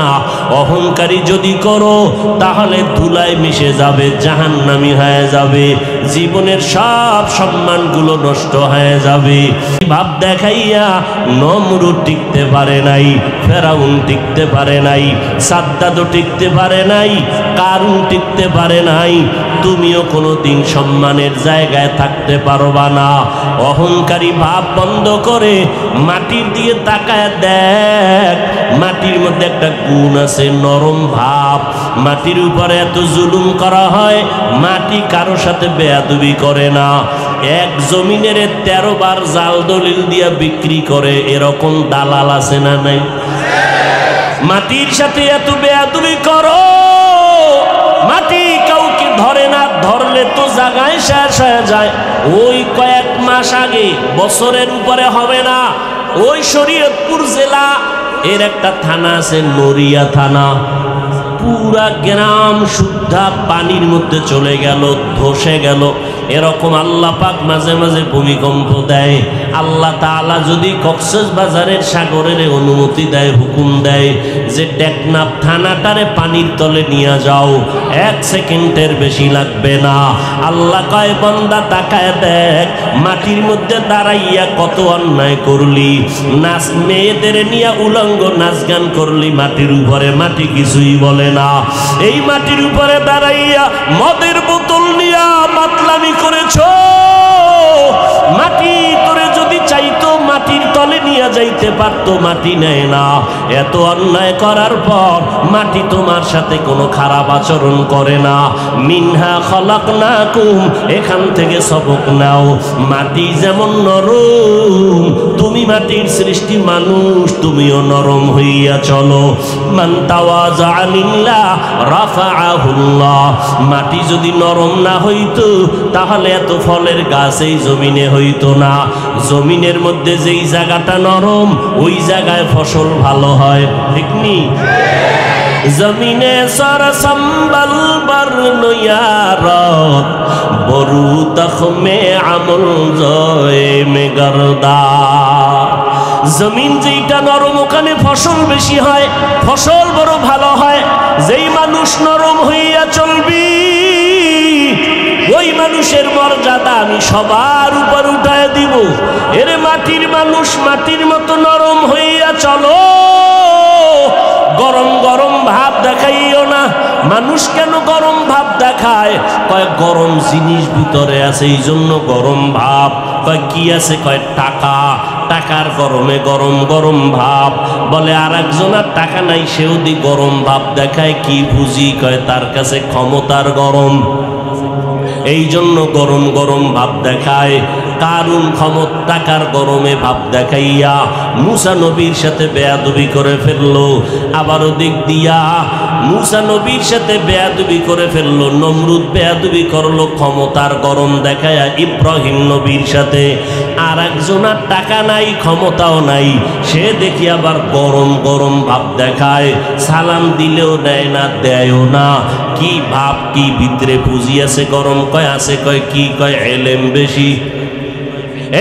অহংকারী যদি করো তাহলে ধুলায় মিশে যাবে, জাহান্নামী হয়ে যাবে, জীবনের সব সম্মানগুলো নষ্ট হয়ে যাবে। ভাব দেখাইয়া নমরুদ টিকতে পারে নাই, ফেরাউন টিকতে পারে নাই, সাদ্দাদও টিকতে পারে নাই, কারুন টিকতে পারে নাই। তুমিও কোনোদিন সম্মানের জায়গায় থাকতে পারবা না। অহংকারী ভাব বন্ধ করে মাটির দিকে তাকায় দেখ, মাটির মধ্যে একটা গুণ আছে, নরম ভাব। মাটির উপরে এত জুলুম করা হয়, মাটি কারো সাথে বেয়াদবি করে না। এক জমিনের 13 বার জাল দলিল দিয়া বিক্রি করে, এরকম দালাল আছে না নাই? মাটির সাথে এত বেয়াদবি করো, মাটি কাউকে ধরে না, ধরলে তো জায়গায় শেষ হয়ে যায়। ওই কয়েক মাস আগে, বছরের উপরে হবে না, ওই শরীয়তপুর জেলা এর একটা থানা আছে, নড়িয়া থানা, পুরা গ্রাম শুদ্ধা পানির মধ্যে চলে গেল, ধসে গেল। এরকম আল্লাহ পাক মাঝে মাঝে ভূমিকম্প দেয়। আল্লাহ তাআলা যদি কক্সবাজারের সাগরের অনুমতি দেয়, হুকুম দেয় যে টেকনাফ থানাটারে পানির তলে নিয়ে যাও, 1 সেকেন্ডের বেশি লাগবে না। আল্লাহ কয়, বান্দা তাকায় দেখ, মাটির মধ্যে দাঁড়াইয়া কত অন্যায় করলি, নাচ মেয়েদের নিয়ে উলঙ্গ নাচ গান করলি মাটির উপরে, মাটি কিছুই বলে না। এই মাটির উপরে দাঁড়াইয়া মদের বোতল নিয়ে মাতলামি করেছ, মাটি তোরে যদি চাইতো মাটির তলে নিয়ে যাইতে পারতো, মাটি নেয় না। এত অন্যায় করার পর মাটি তোমার সাথে কোনো খারাপ আচরণ করে না। মিনহা খালাকনাকুম, এখান থেকে সবক নাও। মাটি যেমন নরম, তুমি মাটির সৃষ্টি মানুষ, তুমিও নরম হইয়া চলো। মান তাওয়াজা লিল্লাহ রাফাআহুল্লাহ। মাটি যদি নরম না হইতো তাহলে এত ফলের গাছ এই জমিনে হইতো না। জমিনের মধ্যে যেই জায়গাটা নরম, ওই জায়গায় ফসল ভালো হয়, ঠিক নি? জমিনে সর সম্বল বর নয়ারত, বরু তখমে আমল জয় মে গরদা। জমিন যেইটা নরম ওখানে ফসল বেশি হয়, ফসল বড় ভালো হয়। যেই মানুষ নরম হইয়া চলবি ওই মানুষের মর্যাদা আমি সবার উপর উঠায় দিব। এরে মাটির মানুষ, মাটির মতো নরম হইয়া চলো, গরম গরম ভাব দেখাইও না। মানুষ কেন গরম ভাব দেখায়? কয় গরম জিনিস ভিতরে আছে এই জন্য গরম ভাব। কয় কি আছে? কয় টাকা, টাকার গরমে গরম গরম ভাব। বলে আর একজনের টাকা নাই, সেও দি গরম ভাব দেখায়, কি বুঝি? কয় তার কাছে ক্ষমতার গরম, এই জন্য গরম গরম ভাব দেখায়। কারুন ক্ষমতা টাকার গরমে ভাব দেখাইয়া মুসা নবীর সাথে বেয়াদবি করে ফেললো। আবারও দিক দিয়া মুসা নবীর সাথে বেয়াদবি করে ফেললো। নমরুদ বেয়াদবি করলো ক্ষমতার গরম দেখায়া ইব্রাহিম নবীর সাথে। আর একজনের টাকা নাই, ক্ষমতাও নাই, সে দেখি আবার গরম গরম ভাব দেখায়। সালাম দিলেও দেয় না, দেয়ও না। কি ভাব, কি ভিতরে পুঁজি আছে গরম? কয় আছে। কয় কি? কয় এলেম বেশি,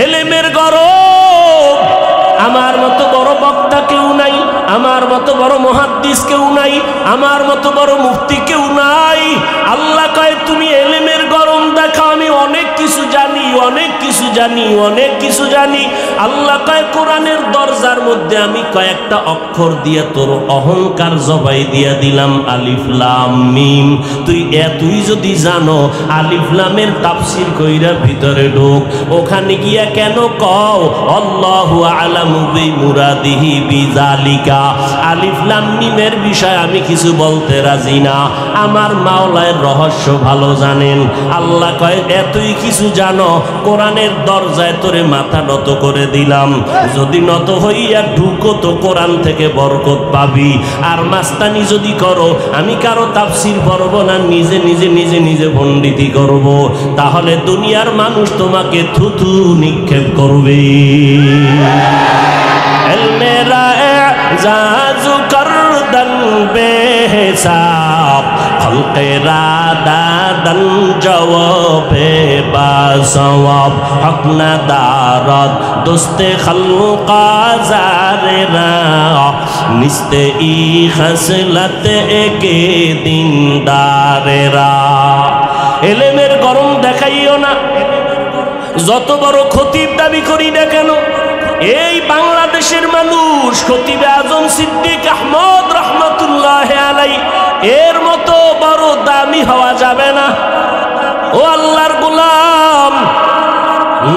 এলেমের গরম। আমার মতো বড় বক্তা কেউ নাই, আমার মতো বড় মুহাদ্দিস কেউ নাই, আমার মতো বড় মুফতি কেউ নাই। আল্লাহ কয় তুমি এলেমের গরম দেখাও, আমি অনেক কিছু জানি, অনেক কিছু জানি, অনেক কিছু জানি। আল্লাহ কয় কোরআনের দরজার মধ্যে আমি কয়েকটা অক্ষর দিয়ে তোর অহংকার জবাই দিয়া দিলাম, আলিফ লাম মিম। তুই যদি জানো আলিফ লামের তাফসীর কইরা ভিতরে ঢোক। ওখানে গিয়া কেন কও আল্লাহু আ'লামু বিমুরাদিহি বিযালিকা? আলিফ লাম মিমের বিষয় আমি কিছু বলতে রাজি না, আমার মাওলার রহস্য ভালো জানেন। আল্লাহ কয় এতই কিছু জানো, কোরআনের দরজায় তোরে মাথা নত করে দিলাম, যদি নত হইয়া ঢুকো তো কোরআন থেকে বরকত পাবি। আর মাস্তানি যদি করো, আমি কারো তাফসীর পড়ব না, নিজে নিজে নিজে নিজে পণ্ডিতি করব, তাহলে দুনিয়ার মানুষ তোমাকে থুথু নিক্ষেপ করবে। মেরা জাজু করদন বেহিসাব খলকেরা দাদন জওয়াবে বাসওয়াব হকনা দারদ দোস্তে খলকা জারেরা নিস্তে ই খসলত একে দিনদারেরা। এলেমের গরম দেখাইও না, যত বড় খতিব দাবি করি না কেন। এই বাংলাদেশের মানুষ খতিবে আজম সিদ্দিক আহমদ রহমতুল্লাহ আলাই এর মতো বড় দামি হওয়া যাবে না। ও আল্লাহর গোলাম,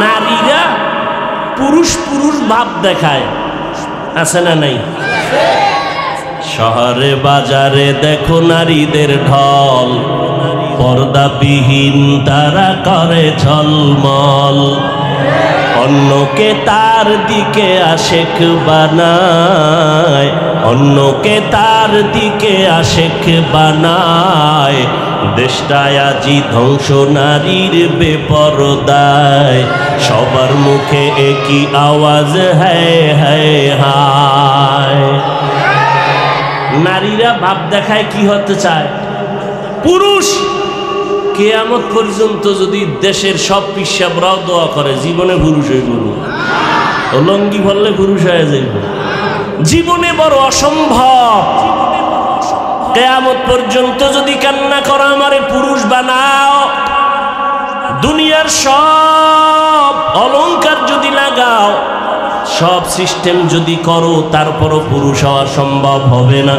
নারীরা পুরুষ পুরুষ ভাব দেখায়, আছে না নাই? শহরে বাজারে দেখো নারীদের ঢল, পর্দাবিহীন তারা করে ঝলমল। অন্যকে তার দিকে আশেক বানায়, অন্যকে তার দিকে আশেক বানায়। দেশটায় আজি ধ্বংস নারীর বেপরদায়, সবার মুখে একই আওয়াজ হ্যায় হ্যায় হায়। নারীরা ভাব দেখায় কি হতে চায়? পুরুষ। কিয়ামত পর্যন্ত যদি দেশের সব পিসাবরাও দোয়া করে জীবনে পুরুষ হইব না, লঙ্গি ফললে পুরুষ হয়ে যাইব, জীবনে বড় অসম্ভব। কিয়ামত পর্যন্ত যদি কান্না করো আমারে পুরুষ বানাও, দুনিয়ার সব অলংকার যদি লাগাও, সব সিস্টেম যদি করো, তারপরও পুরুষ হওয়া সম্ভব হবে না।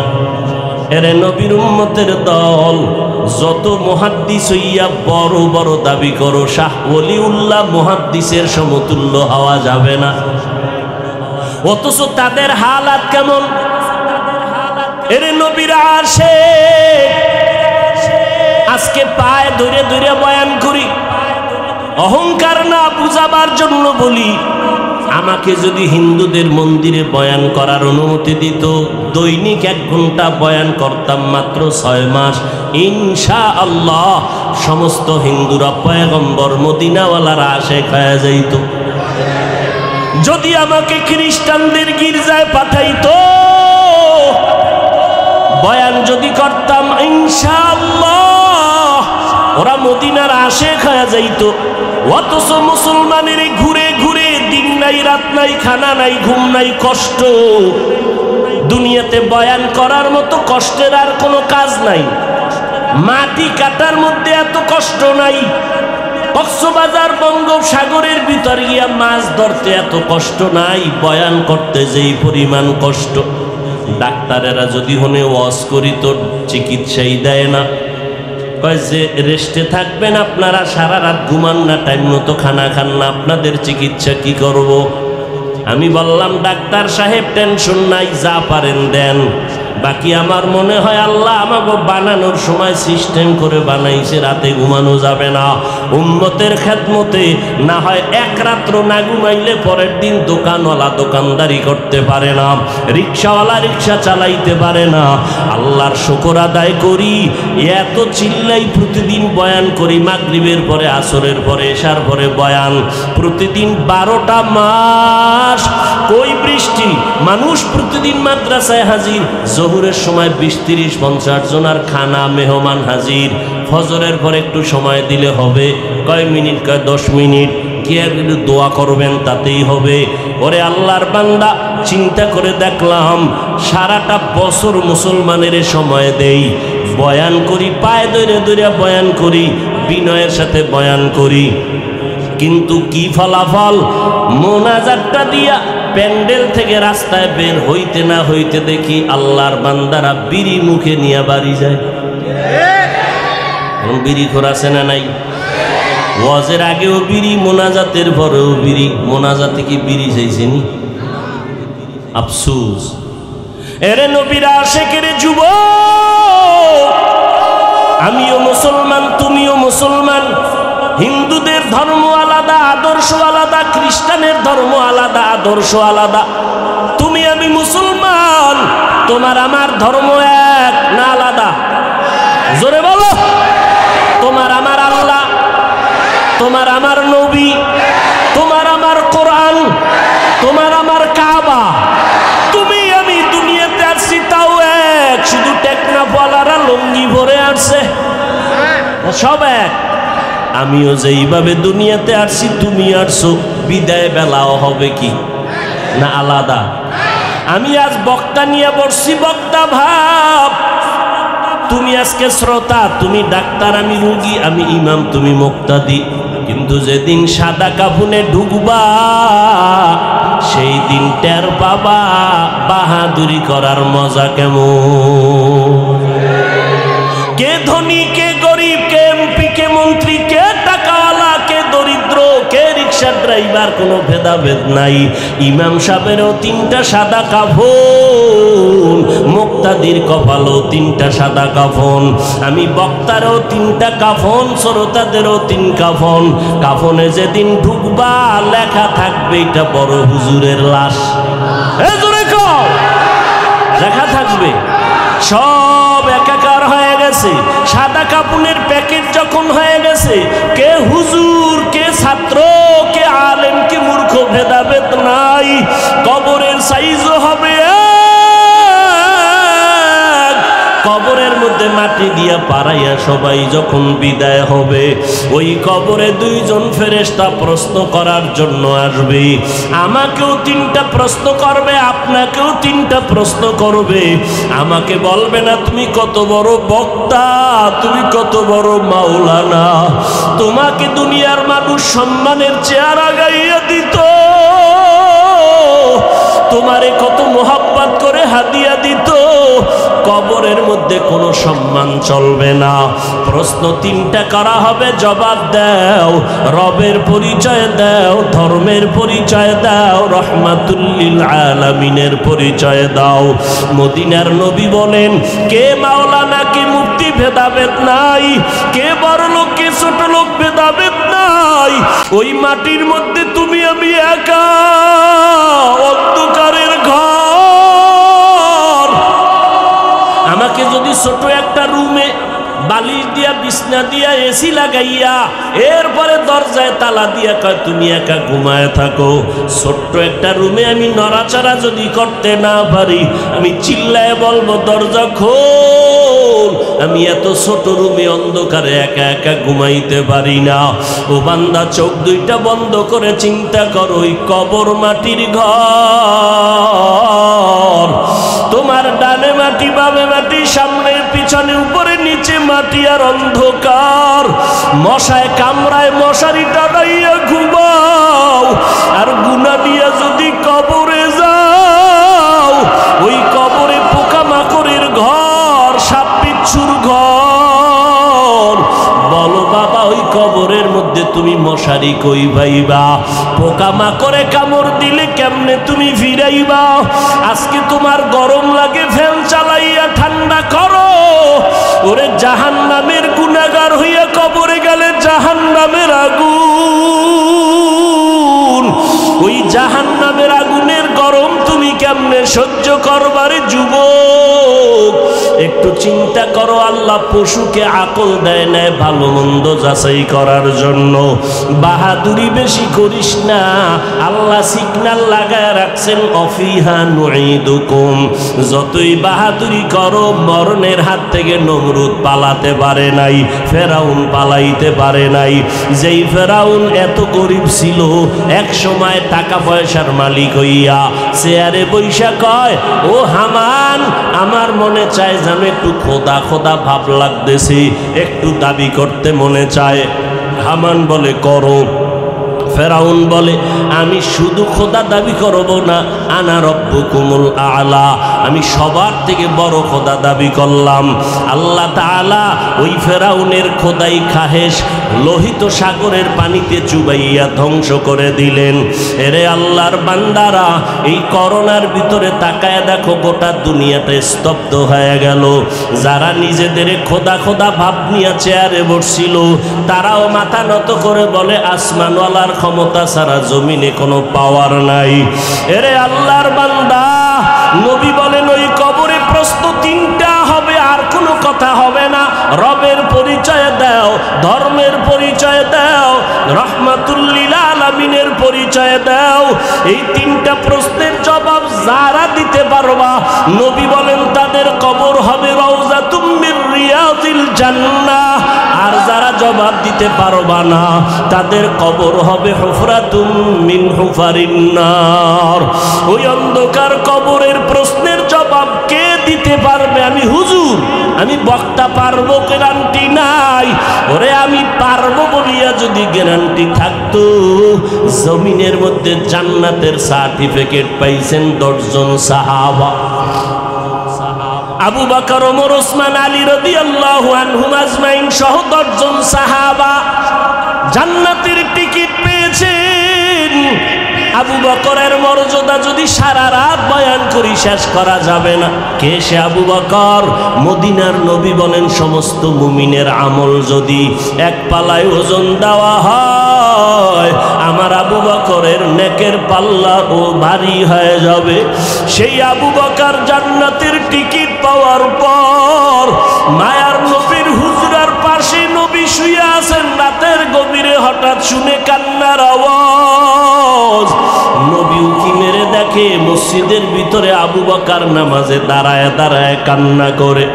এরে নবীর উম্মতের দল, যত মুহাদ্দিস হইয়া বড় বড় দাবি করো, শাহ ওলিউল্লাহ মুহাদ্দিসের সমতুল্য হওয়া যাবে না। অথচ তাদের হালাত কেমন? এরে নবীর আশিক, আজকে পায়ে ধরে ধরে বয়ান করি, অহংকার না বুঝাবার জন্য বলি। আমাকে যদি হিন্দুদের মন্দিরে বয়ান করার অনুমতি দিত, দৈনিক 1 ঘন্টা বয়ান করতাম, মাত্র 6 মাস, ইনশাআল্লাহ সমস্ত হিন্দুরা পয়গম্বর মদিনাওয়ালারা আশিক হয়ে যাইত। যদি আমাকে খ্রিস্টানদের গির্জায় পাঠাইতো, বয়ান যদি করতাম, ইনশাআল্লাহ ওরা মদিনার আশিক হয়ে যাইত। অথচ মুসলমানের ঘুরে ঘুরে দিন নাই, রাত নাই, খানা নাই, ঘুম নাই, কষ্ট। দুনিয়াতে বয়ান করার মতো কষ্টের আর কোনো কাজ নাই। মাটি কাটার মধ্যে এত কষ্ট নাই। কক্সবাজার বঙ্গোপসাগরের ভিতর গিয়া মাছ ধরতে এত কষ্ট নাই, বয়ান করতে যেই পরিমাণ কষ্ট। ডাক্তারেরা যদি হনে ওয়াজ করি তো চিকিৎসাই দেয় না, কয় যে রেস্টে থাকবেন আপনারা, সারা রাত ঘুমান না, টাইম মতো খানা খান না, আপনাদের চিকিৎসা কি করব? আমি বললাম ডাক্তার সাহেব টেনশন নাই, যা পারেন দেন, বাকি আমার মনে হয় আল্লাহ আমাকে বানানোর সময় সিস্টেম করে বানাইছে, রাতে ঘুমানো যাবে না। উম্মতের খেদমতে না হয় এক রাত্র না ঘুমাইলে পরের দিন দোকানওয়ালা দোকানদারি করতে পারে না, রিক্সাওয়ালা রিক্সা চালাইতে পারে না। আল্লাহর শুকর আদায় করি, এত চিল্লাই প্রতিদিন বয়ান করি, মাগরিবের পরে, আসরের পরে, এশার পরে বয়ান, প্রতিদিন 12টা মাস। কই বৃষ্টি, মানুষ প্রতিদিন মাদ্রাসায় হাজির, জোহরের সময় 20-30-50 জনের খানা মেহমান হাজির, ফজরের পর একটু সময় দিলে হবে, কয় মিনিট, কয় 10 মিনিট, গিয়ে দোয়া করবেন তাতেই হবে। ওরে আল্লাহর বান্দা, চিন্তা করে দেখলাম সারাটা বছর মুসলমানের সময় দেই, বয়ান করি, পায়ে ধরে ধরে বয়ান করি, বিনয়ের সাথে বয়ান করি, কিন্তু কি ফলাফল? মোনাজাতটা দিয়া প্যান্ডেল থেকে রাস্তায় বের হইতে না হইতে দেখি আল্লাহর বান্দারা বিড়ি মুখে নিয়ে বাড়ি যায়। বিড়ি খোরাছে না নাই? ওয়াজের আগেও বিড়ি, মোনাজাতের পরেও বিড়ি। মোনাজাতে কি বিড়ি চাইছেনি? আফসোস। এরে নবীরা আশেকের যুবক, আমিও মুসলমান, তুমিও মুসলমান। হিন্দুদের ধর্ম আলাদা, আদর্শ আলাদা, খ্রিস্টানের ধর্ম আলাদা, আদর্শ আলাদা। তুমি আমি মুসলমান, তোমার আমার ধর্ম এক না আলাদা? জোরে বলো। তোমার আমার আল্লাহ, তোমার আমার নবী, তোমার আমার কোরআন, তোমার আমার কাবা। তুমি আমি দুনিয়াতে আসছি তাও এক, শুধু টেকনাফওয়ালারা লুঙ্গি ভরে আসছে, সব এক। আমিও যেইভাবে দুনিয়াতে আসছি তুমি আসছো, বিদায় বেলাও হবে কি না আলাদা? আমি আজ বক্তা নিয়ে বসছি, বক্তা ভাব। তুমি আজকে শ্রোতা, তুমি ডাক্তার, আমি রুগী, আমি ইমাম, তুমি মুক্তাদি। কিন্তু যেদিন সাদা কাফনে ঢুকবা, সেই দিন টের পাবা বাহাদুরি করার মজা কেমন। কে ধনী, কে গরিব, কে এমপি, কে মন্ত্রী, কে টাকাওয়ালা, কে দরিদ্র, কে রিক্সা ড্রাইভার, কোনো ভেদাভেদ নাই। ইমাম সাহেবেরও 3টা সাদা কাফন, মুক্তাদির কপালও 3টা সাদা কাফন, আমি বক্তারও 3টা কাফন, শ্রোতাদেরও 3 কাফন। কাফনে যেদিন ঢুকবা লেখা থাকবে এটা বড় হুজুরের লাশ। লেখা থাকবে, সব একাকার হয়ে গেছে। সাদা কাপড়ের প্যাকেট যখন হয়ে গেছে, কে হুজুর, কে ছাত্র, কে আলেম, কে মূর্খ ভেদাভেদ নাই। কবরের সাইজও হবে এক। কবরের মধ্যে মাটি দিয়া পাড়াইয়া সবাই যখন বিদায় হবে, ওই কবরে 2 জন ফেরেশতা প্রশ্ন করার জন্য আসবে। আমাকেও 3টা প্রশ্ন করবে, আপনাকেও 3টা প্রশ্ন করবে। আমাকে বলবে না তুমি কত বড় বক্তা, তুমি কত বড় মাওলানা। তোমাকে দুনিয়ার মানুষ সম্মানের চেয়ার আগাইয়া দিত, তোমারে কত মোহাব্বত করে হাদিয়া দিত। কবরের মধ্যে কোনো সম্মান চলবে না। প্রশ্ন 3টা করা হবে, জবাব দাও। রবের পরিচয় দাও, ধর্মের পরিচয় দাও, রহমাতুল লিল আলামিনের পরিচয় দাও। মদিনার নবী বলেন, কে মাওলানা, কে মুফতি ভেদাভেদ নাই, কে বড় লোক, কে ছোট লোক ভেদাভেদ নাই। ওই মাটির মধ্যে তুমি আমি একা, অন্ধকারের ঘর। আমাকে যদি ছোট একটা রুমে বালিশ দিয়া, বিছনা দিয়া, এসি লাগাইয়া, এরপরে দরজায় তালা দিয়া কয় তুমি একা ঘুমায় থাকো, ছোট্ট একটা রুমে আমি নড়াচড়া যদি করতে না পারি, আমি চিল্লায় বলবো দরজা খোল। আমি এত ছোট রুমে অন্ধকারে একা একা ঘুমাইতে পারি না। ও বান্দা, চোখ দুইটা বন্ধ করে চিন্তা করো, ওই কবর মাটির ঘর, তোমার ডানে মাটি বামে মাটি, সামনে পিছনে উপরে নিচে মাটি আর অন্ধকার, মশায় কামড়ায় মশারি টানাইয়া ঘুমাও, আর গুনাহ দিয়া যদি কবরে যাও, ওই কবরে পোকামাকড়ের ঘর, সাপ বিচ্ছুর ঘর। বলো বাবা, ওই কবরের মধ্যে তুমি মশারি কই পাইবা? পোকামাকড়ে কামড় দিলে কেমনে তুমি ফিরাইবা? আজকে তোমার গরম লাগে, ফ্যান চালাইয়া ঠান্ডা করো। ওরে জাহান্নামের গুনাহগার হইয়া কবরে গেলে জাহান্নামের আগুন, ওই জাহান্নামের আগুনের গরম তুমি কেমনে সহ্য করবারে যুবক? একটু চিন্তা করো, আল্লাহ পশুকে আকল দেয় না ভালো মন্দ যাচাই করার জন্য। বাহাদুরি বেশি করিস না, আল্লাহ সিগন্যাল লাগায় রাখছেন, অফিহা নুঈদুকুম। যতই বাহাদুরি করো, মরণের হাত থেকে নমরুদ পালাতে পারে নাই, ফেরাউন পালাইতে পারে নাই। যেই ফেরাউন এত গরিব ছিল, এক সময় টাকা পয়সার মালিক হইয়া চেয়ারে বৈশা কয়, ও হামান, আমার মনে চায় যেন একটু খোদা খোদা ভাব লাগতেছে, একটু দাবি করতে মনে চায়। হামান বলে করো। ফেরাউন বলে, আমি শুধু খোদা দাবি করব না, আনা রব্বুকুমুল আলা, আমি সবার থেকে বড় খোদা দাবি করলাম। আল্লাহ তাআলা ওই ফেরাউনের খোদাই খাহেশ লোহিত সাগরের পানিতে চুবাইয়া ধ্বংস করে দিলেন। এরে আল্লাহর বান্দারা, এই করোনার ভিতরে তাকায় দেখো, গোটা দুনিয়াটা স্তব্ধ হয়ে গেল। যারা নিজেদের খোদা খোদা ভাব নিয়ে চেয়ারে বসছিল, তারাও মাথা নত করে বলে, আসমানওয়ালার ক্ষমতা ছাড়া জমিনে কোনো পাওয়ার নাই। এরে আল্লাহর বান্দা, নবী বলেন, ওই কবরে প্রশ্ন তিনটা হবে, আর কোনো কথা হবে না। রবের পরিচয় দাও, ধর্মের পরিচয় দাও, রহমাতুল লিল আলামিনের পরিচয় দাও। এই তিনটা প্রশ্নের জবাব যারা দিতে পারবা, নবী বলেন তাদের কবর হবে রাউযাতুম মির রিয়াদিল জান্নাহ। আর যারা জবাব দিতে পারবা না, তাদের কবর হবে হুফরাতুম মিন হুফারিন নার। ওই অন্ধকার কবরের প্রশ্নের জবাব কে দিতে পারবে? আমি হুজুর, আমি বক্তা পারবো, গ্যারান্টি নাই। ওরে আমি পারবো বলিয়া যদি গ্যারান্টি থাকতো, জমিনের মধ্যে জান্নাতের সার্টিফিকেট পাইছেন 10 জন সাহাবা। আবু বকর, ওমর, ওসমান, আলী রাদিয়াল্লাহু আনহুম আজমাইন সহ 10 জন সাহাবা জান্নাতের টিকিট পেয়েছেন। আবু বকরের মর্যাদা যদি সারা রাত বয়ান করি শেষ করা যাবে না। কে সে আবু বকর? মদিনার নবী বলেন, সমস্ত মুমিনের আমল যদি এক পাল্লায় ওজন দেওয়া হয়, আমার আবু বকরের নেকের পাল্লা ও ভারী হয়ে যাবে। সেই আবু বকর জান্নাতের টিকিট পাওয়ার পর মায়ার নবীর হুজরার পাশে নবী শুয়ে আছেন। রাতের গভীরে হঠাৎ শুনে কান্নার আওয়াজ। নবী উকি মেরে দেখে মসজিদের ভিতরে আবু বকর নামাজে দাঁড়ায় দাঁড়ায় কান্না করে।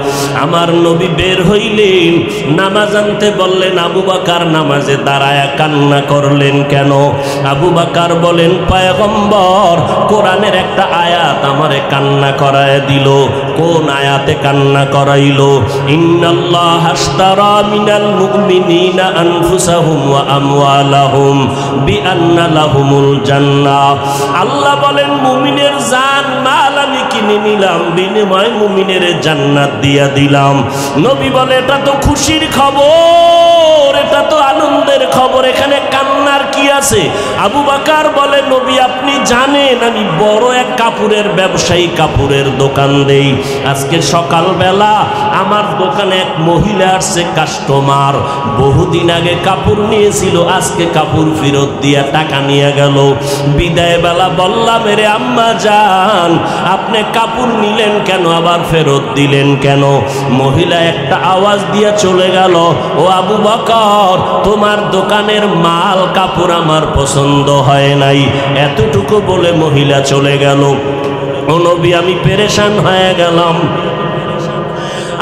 আমার নবী বের হইলেন, নামাজ আনতে বললেন, আবু বকর নামাজে দাঁড়ায় কান্না করলেন কেন? আবু বকর বলেন, পয়গম্বর, কোরআনের একটা আয়াত আমারে কান্না করায় দিল। কোন আয়াতে কান্না করাইলো? ইন্নাল্লাহা আশতারা মিনাল মুমিনিনা আনফুসাহুম ওয়া আমওয়ালাহুম বিআন্না লাহুমুল জান্নাহ। আল্লাহ বলেন, মুমিনের জান মাল আমি কিনে নিলাম, বিনিময়ে মুমিনের জান্নাত দিয়া দিলাম। নবী বলে, এটা তো খুশির খবর, এটা তো আনন্দের খবর, এখানে কান্নার কি আছে? আবু বকর বলে, নবী আপনি জানেন আমি বড় এক কাপড়ের ব্যবসায়ী, কাপড়ের দোকান দেই। আজকে সকালবেলা আমার দোকানে এক মহিলা আসছে, কাস্টমার, বহুদিন আগে কাপড় নিয়েছিল, আজকে কাপড় ফেরত দিয়া টাকা নিয়ে গেল। বিদায় বেলা বললাম, মেরে আম্মা জান, আপনি কাপড় নিলেন কেন, আবার ফেরত দিলেন কেন? মহিলা একটা আওয়াজ দিয়ে চলে গেল, ও আবু বকর, তোমার দোকানের মাল কাপড় আমার পছন্দ হয় নাই। এতটুকু বলে মহিলা চলে গেল। ও নবী, আমি পেরেশান হয়ে গেলাম।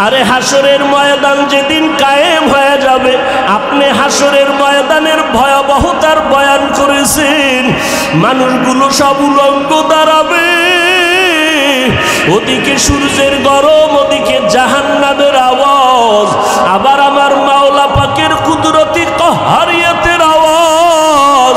আরে হাসরের ময়দান যেদিন কায়েম হয়ে যাবে, আপনি হাসরের ময়দানের ভয়াবহতার বয়ান করেছেন। মানুষগুলো সব উলঙ্গ দাঁড়াবে, ওদিকে সূর্যের গরম, ওদিকে জাহান্নামের আওয়াজ, আবার আমার মাওলা পাকের কুদরতি কাহারিয়াতের আওয়াজ।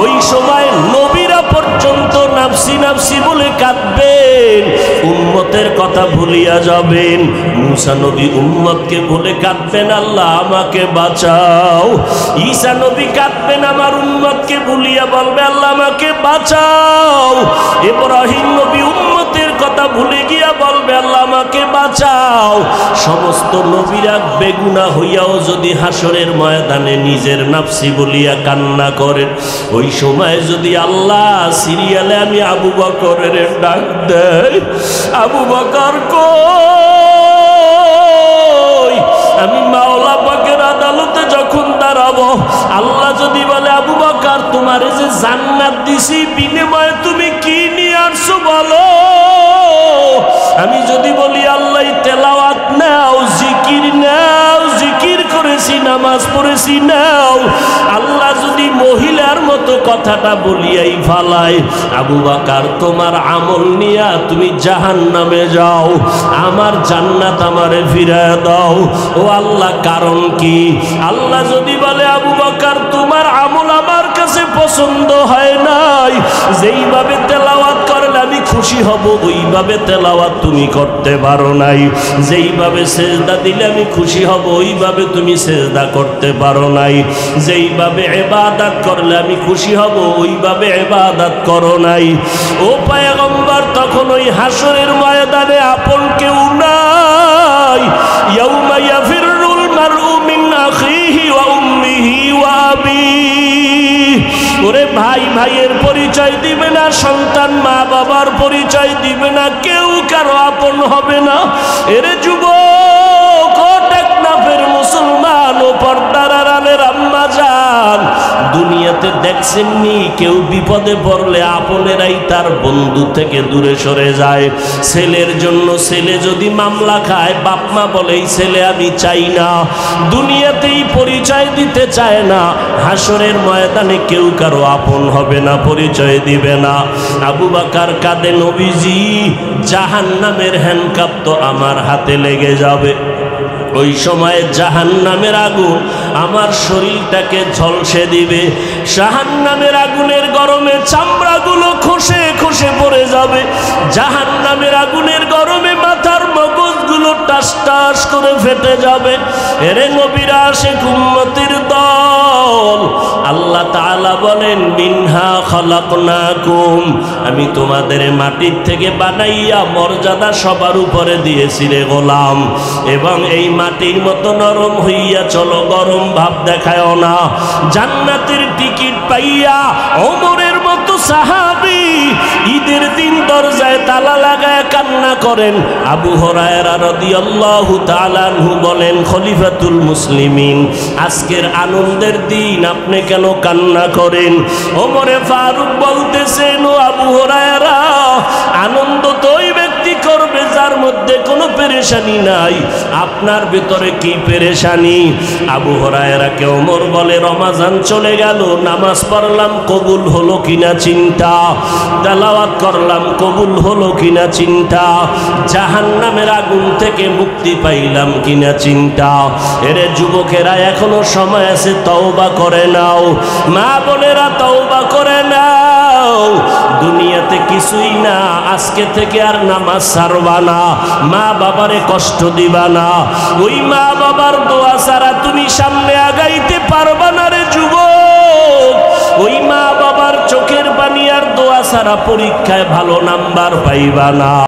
ওই সময় নবীরা পর্যন্ত নাফসি নাফসি বলে কাঁদবেন, উম্মতের কথা ভুলিয়া যাবেন। মুসা নবী উম্মতকে বলে কাঁদবেন, আল্লাহ আমাকে বাঁচাও। ঈসা নবী কাঁদবেন, আমার উম্মতকে ভুলিয়া বলবে, আল্লাহ আমাকে বাঁচাও। ইব্রাহিম নবী উম্মতের কথা ভুলে গিয়া বলবে, আল্লাহ আমাকে বাঁচাও। সমস্ত নবীরা বেগুনা হইয়াও যদি হাসরের ময়দানে নিজের নাফসি বলিয়া কান্না করেন, ওই সময় যদি আল্লাহ সিরিয়ালে আমি আবু বকরের ডাক দেয়, আবু বকর কই, আমি মাওলা পাকের আদালতে যখন দাঁড়াবো, আল্লাহ যদি বলে, আবু বকর তোমার যে জান্নাত দিছি, বিনিময়ে তুমি কি নিয়ে আসছো বলো। আমি যদি বলি, আল্লাহ তেলাওয়াত নাও, জিকির নাও, জিকির করেছি, নামাজ পড়েছি নাও, আল্লাহ যদি মহিলার মতো কথাটা বলিয়াই ফালায়, আবু বকর তোমার আমল নিয়া তুমি জাহান্নামে যাও, আমার জান্নাত আমারে ফিরায় দাও। ও আল্লাহ কারণ কি? আল্লাহ যদি বলে, আবু বকর তোমার আমল আমার কাছে পছন্দ হয় নাই, যেইভাবে তেলাওয়াত করলে আমি খুশি হব ওইভাবে তেলাওয়াত তুমি করতে পারো নাই, যেইভাবে সেজদা দিলে আমি খুশি হব ওইভাবে তুমি সেজদা করতে পারো নাই, যেইভাবে ইবাদত করলে আমি খুশি হব ওইভাবে ইবাদত করো নাই। ও পয়গম্বর, তখন ওই হাসরের ময়দানে আপন কেউ নাই। ইয়াউমা ইয়াফিরুল মারউ মিন আখিহি ওয়া উম্মিহি ওয়া আবিহি। ওরে ভাই ভাইয়ের পরিচয় দিবে না, সন্তান মা বাবার পরিচয় দিবে না, কেউ কারো আপন হবে না। এরে যুবক, ও টেকনাফের মুসলমান, ও পর্দার আড়ালের আম্মা জান, দুনিয়াতে দেখছেননি কেউ বিপদে পড়লে আপনেরাই তার বন্ধু থেকে দূরে সরে যায়। ছেলের জন্য ছেলে যদি মামলা খায়, বাপ মা বলে এই ছেলে আমি চাই না, দুনিয়াতেই পরিচয় দিতে চায় না। হাসরের ময়দানে কেউ কারো আপন হবে না, পরিচয় দিবে না। আবু বকর কাঁদে, নবীজি জাহান্নামের হ্যান্ডকাপ তো আমার হাতে লেগে যাবে। ওই সময় জাহান্নামের আগুন আমার শরীরটাকে ঝলসে দিবে, জাহান্নামের আগুনের গরমে চামড়াগুলো খসে খসে পড়ে যাবে, জাহান্নামের আগুনের গরমে মাথার মগজগুলো টাস টাস করে ফেটে যাবে। এরে নবীরা আশিক উম্মতের দল, আল্লাহ তাআলা বলেন, মিনহা খালাকনাকুম, আমি তোমাদের মাটির থেকে বানাইয়া মর্যাদা সবার উপরে দিয়েছি রে গোলাম, এবং এই মাটির মতো নরম হইয়া চলো, গরম ভাব দেখায়ও না। জান্নাতের টিকিট পাইয়া ওমরের মতো সাহাবী ঈদের দিন দরজায় তালা লাগায় কান্না করেন। আবু হুরায়রা রাদিয়াল্লাহু তাআলা আনহু বলেন, খলিফাতুল মুসলিমিন, আজকের আনন্দের দিন আপনি কেন কান্না করেন? ওমরে ফারুক বলতেছেন, ও আবু হুরায়রা, আনন্দ তো ওই ব্যক্তি করবে যার মধ্যে কোনো পেরেশানি নাই, আপনার ভিতরে কি পেরেশানি? আবু হুরায়রাকে ওমর বলে, রমাজান চলে গেল, নামাজ পড়লাম কবুল হলো কিনা চিন্তা, তেলাওয়াত করলাম কবুল হলো কিনা চিন্তা, জাহান্নামের আগুন থেকে মুক্তি পাইলাম কিনা চিন্তা। এরে যুবকেরা, এখনো সময় আছে, তওবা করে নাও। মা বোনেরা, তওবা করে নাও। দুনিয়াতে কিছুই না, আজকে থেকে আর নামাজ ছাড়বা না, মা বাবারে কষ্ট দিবা না। ওই মা বাবার দোয়া ছাড়া তুমি সামনে আগাইতে পারবা না রে যুবক। ওই মা বাবার চোখের পানি আর দোয়া ছাড়া পরীক্ষায় ভালো নাম্বার পাইবা না।